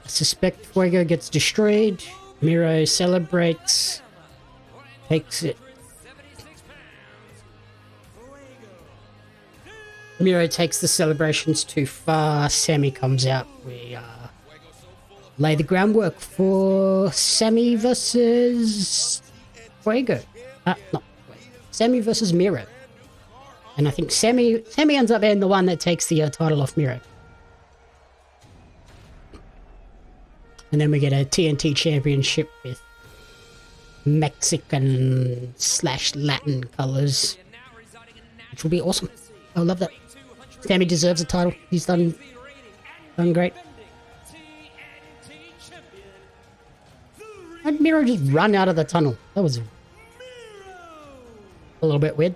I suspect Fuego gets destroyed. Miro celebrates. Takes it. Miro takes the celebrations too far. Sammy comes out. We lay the groundwork for Sammy versus Fuego. No, wait. Sammy versus Miro. And I think Sammy ends up being the one that takes the title off Miro. And then we get a TNT championship with Mexican/Latin colors, which will be awesome. I love that. Sammy deserves a title. He's done great. How did Miro just run out of the tunnel? That was a little bit weird.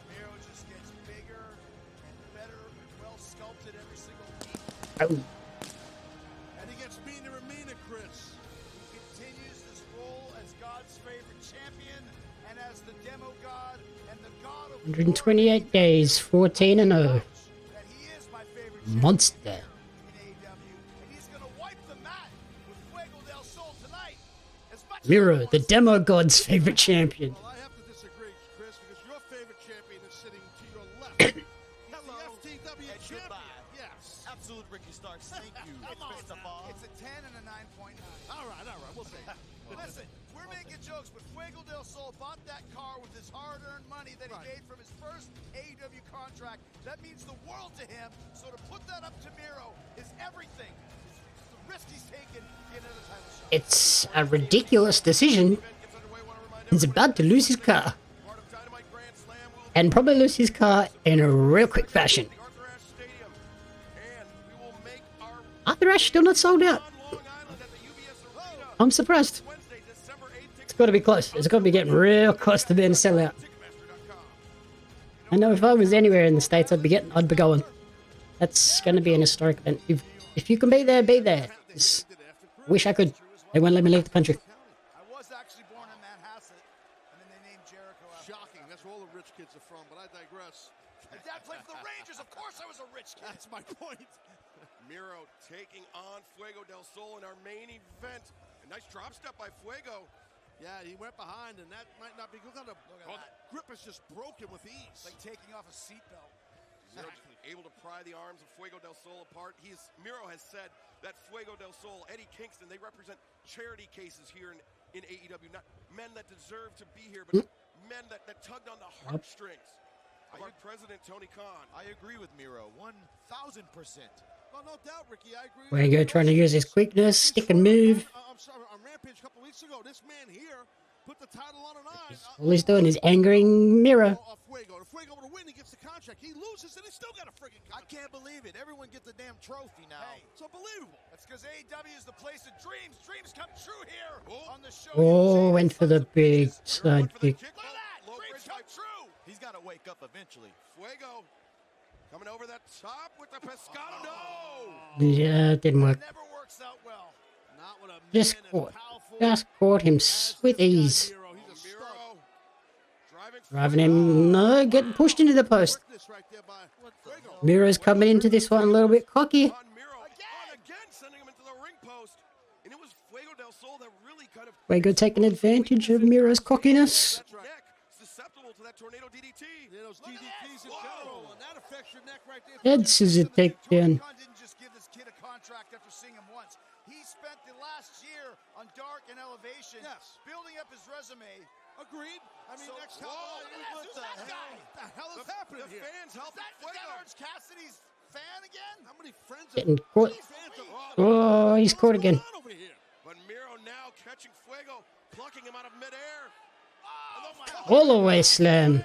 Miro just gets bigger and better and well sculpted every single week. Oh. And he gets meaner and meaner, Chris. He continues this role as God's favorite champion and as the demo god and the god of 128 days, 14-0. that he is my favorite champion Monster. in AEW. And he's gonna wipe the mat with Fuego del Sol tonight. As much as Miro, everyone the demo god's favorite champion. Well, I have to disagree, Chris, because your favorite champion is sitting to your left. Hello. The FTW And champion. goodbye. Yes. Absolute Ricky Starks. Thank you. Come on First of now. all. It's a 10 and a 9.9. All right, we'll take it. Listen, we're making jokes, but Fuego del Sol bought that car with his hard-earned money that he made from his first AEW contract. That means the world to him. So to put that up to Miro is everything. It's the risk he's taken to get another title shot. It's a ridiculous decision. He's about to lose his car. And probably lose his car in a real quick fashion. Arthur Ashe still not sold out. I'm surprised. It's got to be close. It's got to be getting real close to being a sellout. I know if I was anywhere in the States, I'd be going. That's going to be an historic event. If you can be there, be there. Wish I could. They won't let me leave the country. I was actually born in Manhasset, and then they named Jericho after Shocking. That's where all the rich kids are from, but I digress. My dad played for the Rangers. Of course I was a rich kid. That's my point. Miro taking on Fuego del Sol in our main event. A nice drop step by Fuego. Yeah, he went behind, and that might not be good. Look at that. Grip is just broken with ease. It's like taking off a seatbelt. Miro able to pry the arms of Fuego del Sol apart. Miro has said that Fuego del Sol, Eddie Kingston, they represent charity cases here in AEW. Not men that deserve to be here, but men that tugged on the heartstrings of our president, Tony Khan. I agree with Miro. 1,000%. Oh, no doubt, Ricky. I agree. Fuego trying to use his quickness, stick and move. I'm sorry, on Rampage a couple weeks ago, this man here put the title on an iron. All he's doing is angering Miro. Fuego. If Fuego were to win, he gets the contract. He loses, and he still got a friggin' contract. I can't believe it. Everyone gets a damn trophy now. Hey, it's unbelievable. That's because AEW is the place of dreams. Dreams come true here on the show. Oh, went for the big side kick. Look at that. Dreams come true. He's got to wake up eventually. Fuego coming over that top with the pescado. No. Yeah, it didn't work. Never works out well. Not with a Just caught him with ease. Miro. He's a stud. Driving him, no, getting pushed into the post. Miro's coming into this one a little bit cocky. Again, sending him into the ring post. And it was Fuego del Sol that really kind of Fuego taking advantage of Miro's cockiness. susceptible to that tornado DDT. Those DDTs in general, and that affects your neck right there. Head scissor takedown. Khan didn't just give this kid a contract after seeing him once. He spent the last year on Dark and Elevation, building up his resume. Agreed. I mean, next time, who's that guy? What the hell is happening here? The fans helping Fuego. Is that Orange Cassidy's fan again? How many friends Getting caught. Oh, he's caught again. But Miro now catching Fuego, plucking him out of midair. All the way slam.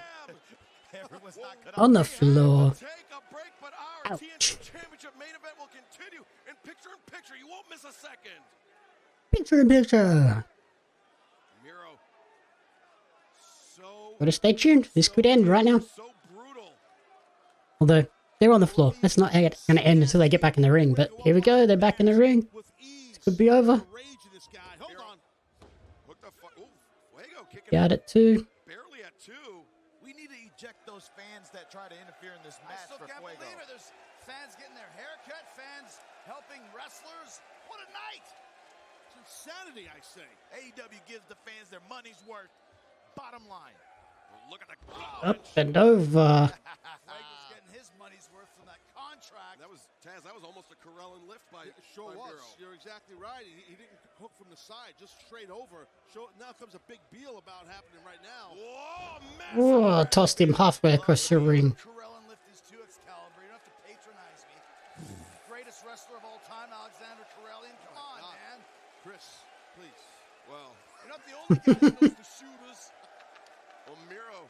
On the floor. Take a break, but our Ouch. TNT Championship main event will continue in picture-in-picture. You won't miss a second. Picture in picture. Miro. So Gotta stay tuned. This could end right now. Although, they're on the floor. That's not going to end until they get back in the ring. But here we go. They're back in the ring. This could be over. Got it too. Barely at 2. We need to eject those fans that try to interfere in this match I still for can't Fuego. believe it. There's fans getting their hair cut, fans helping wrestlers. What a night! It's insanity, I say. AEW gives the fans their money's worth. Bottom line. Look at the Up and over. Fuego's getting his his money's worth from that contract. That was, Taz, that was almost a Corellan lift by Sure was. Miro. You're exactly right. He didn't hook from the side, just straight over. Now comes a big deal about happening right now. Oh, tossed him halfway across the ring. Corellan lift is 2 Excalibur. You don't have to patronize me. Greatest wrestler of all time, Alexander Corellian. Come on, man. Chris, please. Well, you're not the only guy that knows the shooters. Well, Miro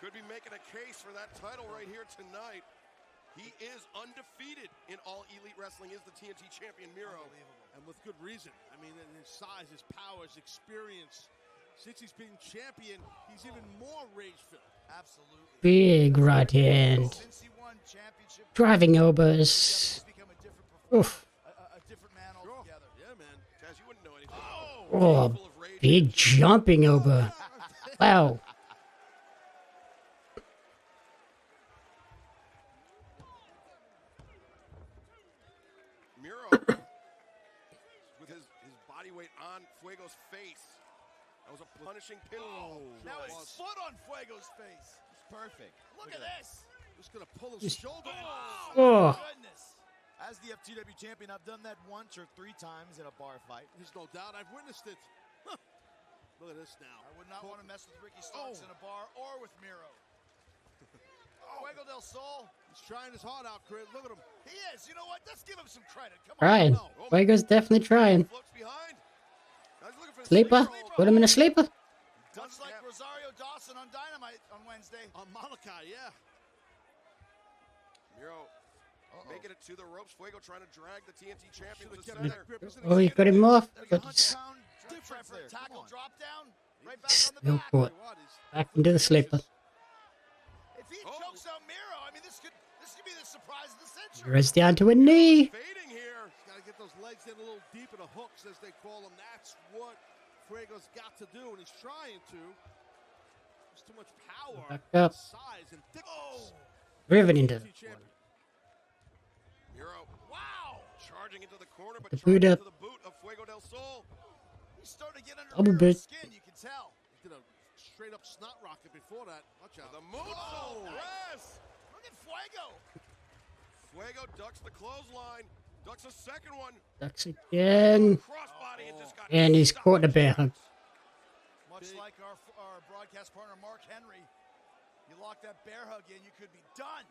could be making a case for that title right here tonight. He is undefeated in All Elite Wrestling, is the TNT champion, Miro. And with good reason. I mean, his size, his power, his experience. Since he's been champion, he's even more rage-filled. Absolutely. Big right hand. Since he won championship, Driving elbows. Oof. a different man altogether. Yeah, man. Taz, you wouldn't know anything. Oh, big jumping elbow. Wow. Miro, with his body weight on Fuego's face. That was a punishing pin. Now his foot on Fuego's face. It's perfect. Look at this. Just gonna pull his shoulder. Oh. Goodness. As the FTW champion, I've done that once or 3 times in a bar fight. There's no doubt. I've witnessed it. Look at this now. I would not want to mess with Ricky Starks in a bar or with Miro. Fuego del Sol. He's trying his heart out, Chris. Look at him. He is. You know what? Let's give him some credit. Come on. Trying. Fuego's definitely trying. Floats behind. Now he's looking for the Sleeper. Put him in a sleeper. Much like Rosario Dawson on Dynamite on Wednesday. On Malachi, yeah. Miro making it to the ropes. Fuego trying to drag the TNT champion to the center. Oh, he cut him off. But Difference there. Tackle drop down. Right back on the still back. caught. Back into the sleeper. If he chokes out Miro, I mean, this could be the surprise of the century. Miro's down to a knee. Fading here. He's got to get those legs in a little deep in the hooks, as they call them. That's what Fuego's got to do, and he's trying to. There's too much power, Back up. size, and thickness. Driven into the Miro, wow, charging into the corner, but The charging boot up. into the boot of Fuego del Sol. He's starting to get under Double Miro's boot. skin, you can tell. He did a straight-up snot rocket before that. Watch out. The moonsault press. Look at Fuego. Fuego ducks the clothesline, ducks a second one. Ducks again. Crossbody and just got And he's stuck caught in a with bear chains. hug. Much like our broadcast partner, Mark Henry. You lock that bear hug in, you could be done.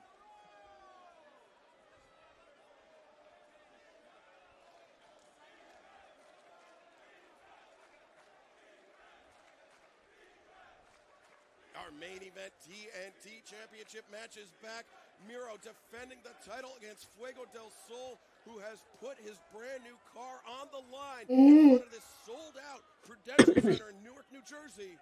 Our main event D.M.D championship match is back. Miro defending the title against Fuego del Sol, who has put his brand new car on the line in front of this sold-out Prudential Center in Newark, New Jersey.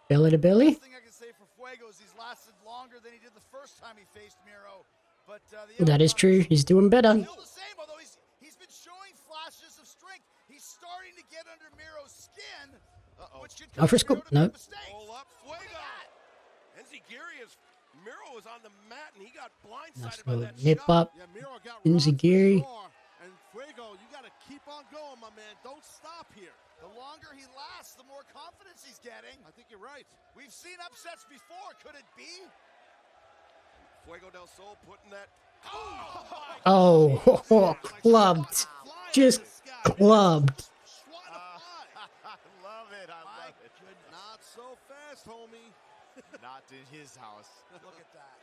Belly to belly. The thing I can say for Fuego is he's lasted longer than he did the first time he faced Miro. But That is true. He's doing better. still the same, although he's been showing flashes of strength. He's starting to get under Miro's skin, which could No cause frisco. Miro to No. make mistakes. Roll up, Fuego. Enziguri is Miro was on the mat and he got blindsided Nice by little that nip shot. up. Yeah, Miro got Enziguri. rocked for sure. And Fuego, you got to keep on going, my man. Don't stop here. The longer he lasts, the more confidence he's getting. I think you're right. We've seen upsets before. Could it be? Fuego del Sol putting that. Oh, clubbed. Just clubbed. I love it. I love it. Not so fast, homie. Not in his house. Look at that.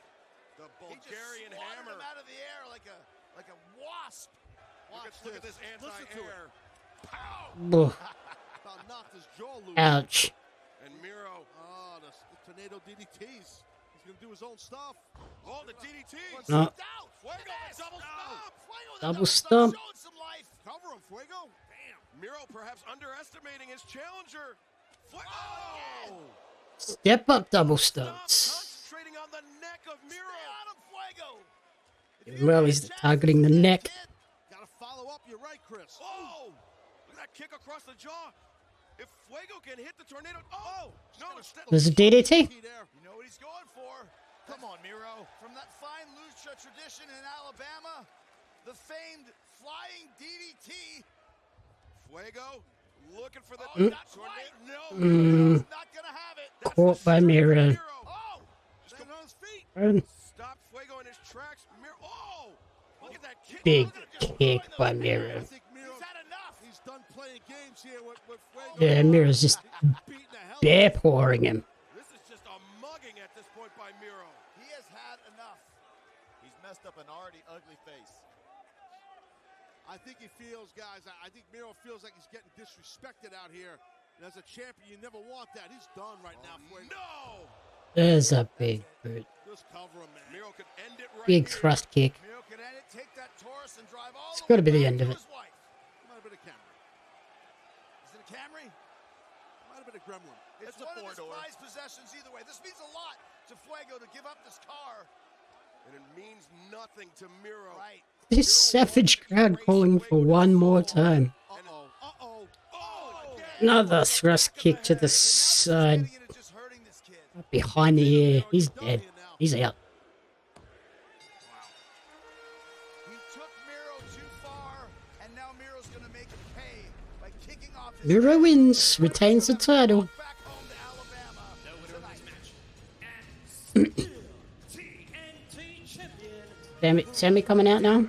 The He just Bulgarian swatted hammer. him out of the air like a wasp. Look at this Listen to anti-air. Ugh. About knocked his jaw loose. Ouch. And Miro. Oh, the tornado DDTs. He's going to do his own stuff. Oh, the DDT. No. Fuego, double stomp. Double stump. Showing some life. Cover him, Fuego. Damn. Miro perhaps underestimating his challenger. Fuego. Step up double stunts. Concentrating on the neck of Miro. Stay on him, Fuego. Well, he's targeting the neck. Got to follow up. You're right, Chris. Oh, look at that kick across the jaw. If Fuego can hit the tornado. Oh, no. There's a DDT. You know what he's going for. Come on, Miro. From that fine lucha tradition in Alabama, the famed flying DDT. Fuego looking for the Not quite. No, Not gonna have it. Caught by Miro. Oh, just come on his feet. Burn. Stop Fuego in his tracks. big kick by Miro. He's done playing games here with Fuego. Yeah, Miro's just bear pawing him. This is just a mugging at this point by Miro. He has had enough. He's messed up an already ugly face. I think he feels, guys, I think Miro feels like he's getting disrespected out here. And as a champion, you never want that. He's done right now. No! There's a big boot. Just cover him, man. Miro could end it right Big here. thrust kick. Miro can end it, take that Taurus and drive all It's the got to way be the back end of to it. his wife. Might have been a Camry. Is it a Camry? Might have been a Gremlin. It's one of his prized possessions either way. This means a lot to Fuego to give up this car. And it means nothing to Miro. Right. This savage crowd calling for one more time. Another thrust kick to the side. Behind the ear. He's dead. He's out. He took Miro too far, and now Miro's going to make him pay by kicking off his Miro wins, retains the title. back home to Alabama tonight. TNT champion. Sammy coming out now?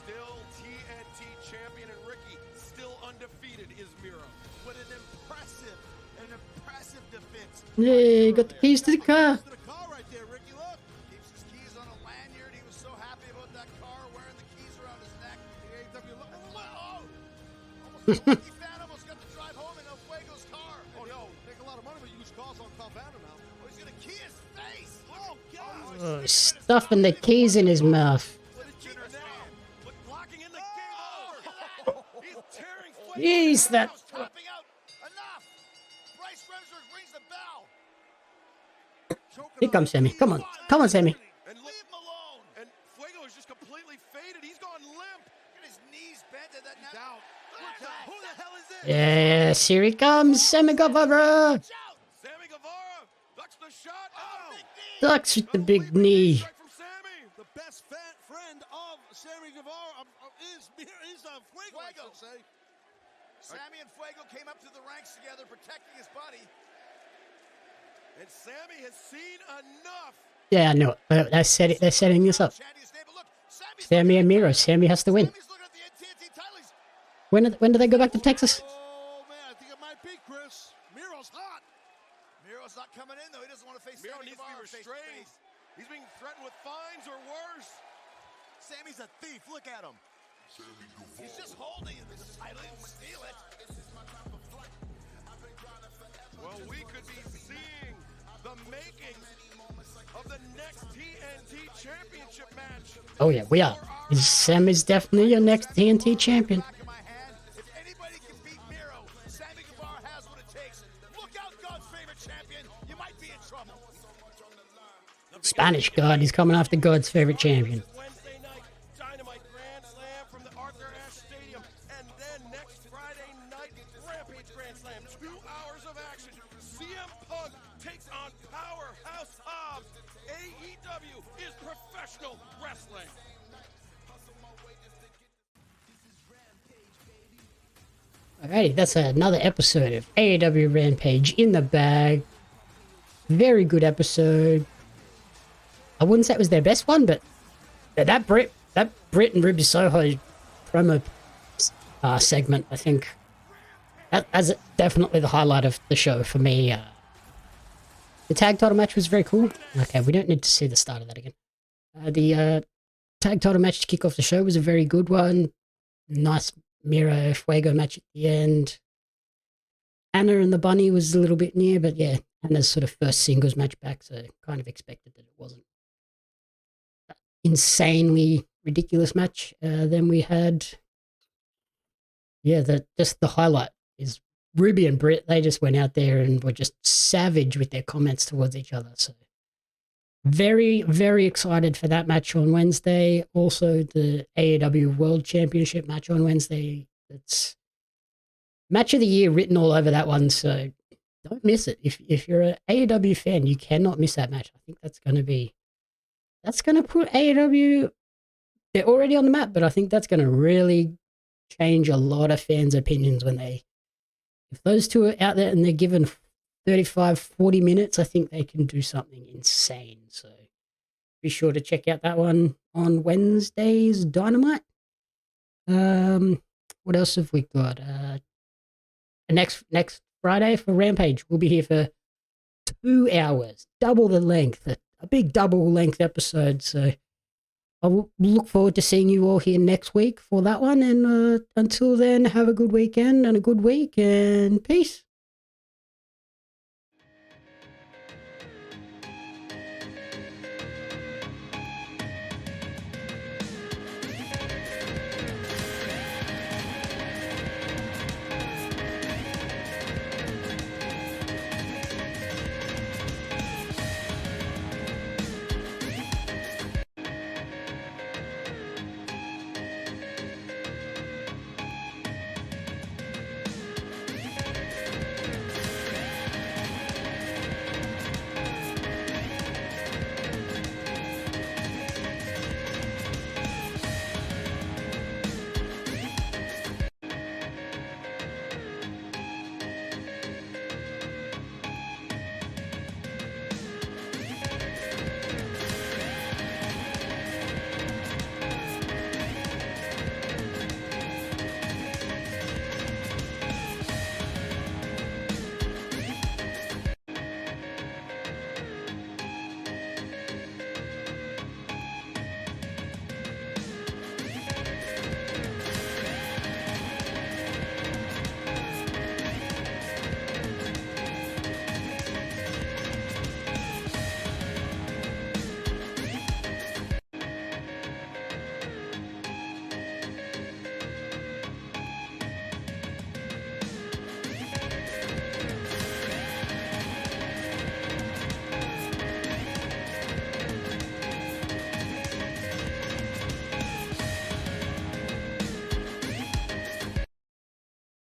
Still TNT champion, and Ricky still undefeated is Miro. What an impressive defense. Yeah, got the keys to the car. To the car right there, Ricky. Look. Keeps his keys on a lanyard. He was so happy about that car, wearing the keys around his neck. The AEW look. Almost a lucky fan almost got to drive home in El Fuego's car. Oh no, make a lot of money with used cars on Carvana now. Oh, he's going to key his face. Oh, God. Oh, stuffing the keys in his mouth. But blocking in the game over. He's tearing Fuego. Jeez, that. Tapping out. Enough. Bryce Remsworth rings the bell. Here comes Sammy. Come on. Come on, Sammy. And leave him alone. And Fuego is just completely faded. He's gone limp. Look at his knees bent and that now. Down. Who the hell is this? Yes, here he comes. Sammy Guevara. Sammy Guevara. That's the shot. Oh, Ducks with the big knee. strike from Sammy. The best friend of Sammy Guevara is Fuego, I should say. Sammy and Fuego came up to the ranks together, protecting his buddy. And Sammy has seen enough. Yeah, I know it. They're setting this up. Chanting his name, but look, Sammy and Miro. Sammy has to win. Sammy's looking at the TNT title. He's When do they go back to Texas? Oh man, I think it might be Chris. Miro's hot. Miro's not coming in, though. He doesn't want to face Miro Sammy needs to be Guevara face to restrained. face. He's being threatened with fines or worse. Sammy's a thief. Look at him. He's just holding it. This title. He didn't steal it. Well, we could be seeing the makings of the next TNT championship match. Oh yeah, we are. Sam is definitely your next TNT champion. Back of my hand. If anybody can beat Miro, Sammy Guevara has what it takes. Look out, God's favorite champion. You might be in trouble. Spanish God is coming after God's favorite champion. Wednesday night, Dynamite Grand Slam from the Arthur Ashe Stadium. And then next Friday night, Rampage Grand Slam. 2 hours of action. CM Punk takes on Powerhouse Hobbs. AEW is professional wrestling. Alrighty, that's another episode of AEW Rampage in the bag. Very good episode. I wouldn't say it was their best one, but that Britt and Ruby Soho promo segment, I think, that's definitely the highlight of the show for me. The tag title match was very cool. Okay, we don't need to see the start of that again. The tag title match to kick off the show was a very good one. Nice Miro Fuego match at the end. Anna and the Bunny was a little bit near, but yeah, Anna's sort of first singles match back, so kind of expected that it wasn't insanely ridiculous match. Then we had, just the highlight is Ruby and Britt. They just went out there and were just savage with their comments towards each other. So very, very excited for that match on Wednesday. Also, the AEW World Championship match on Wednesday. It's match of the year written all over that one. So don't miss it. If you're an AEW fan, you cannot miss that match. I think that's going to put AEW, they're already on the map, but I think that's going to really change a lot of fans' opinions if those two are out there and they're given 35, 40 minutes, I think they can do something insane. So be sure to check out that one. on Wednesday's Dynamite. What else have we got? Next Friday for Rampage, we'll be here for 2 hours, double the length, a big double length episode. So I will look forward to seeing you all here next week for that one. And until then, have a good weekend and a good week, and peace.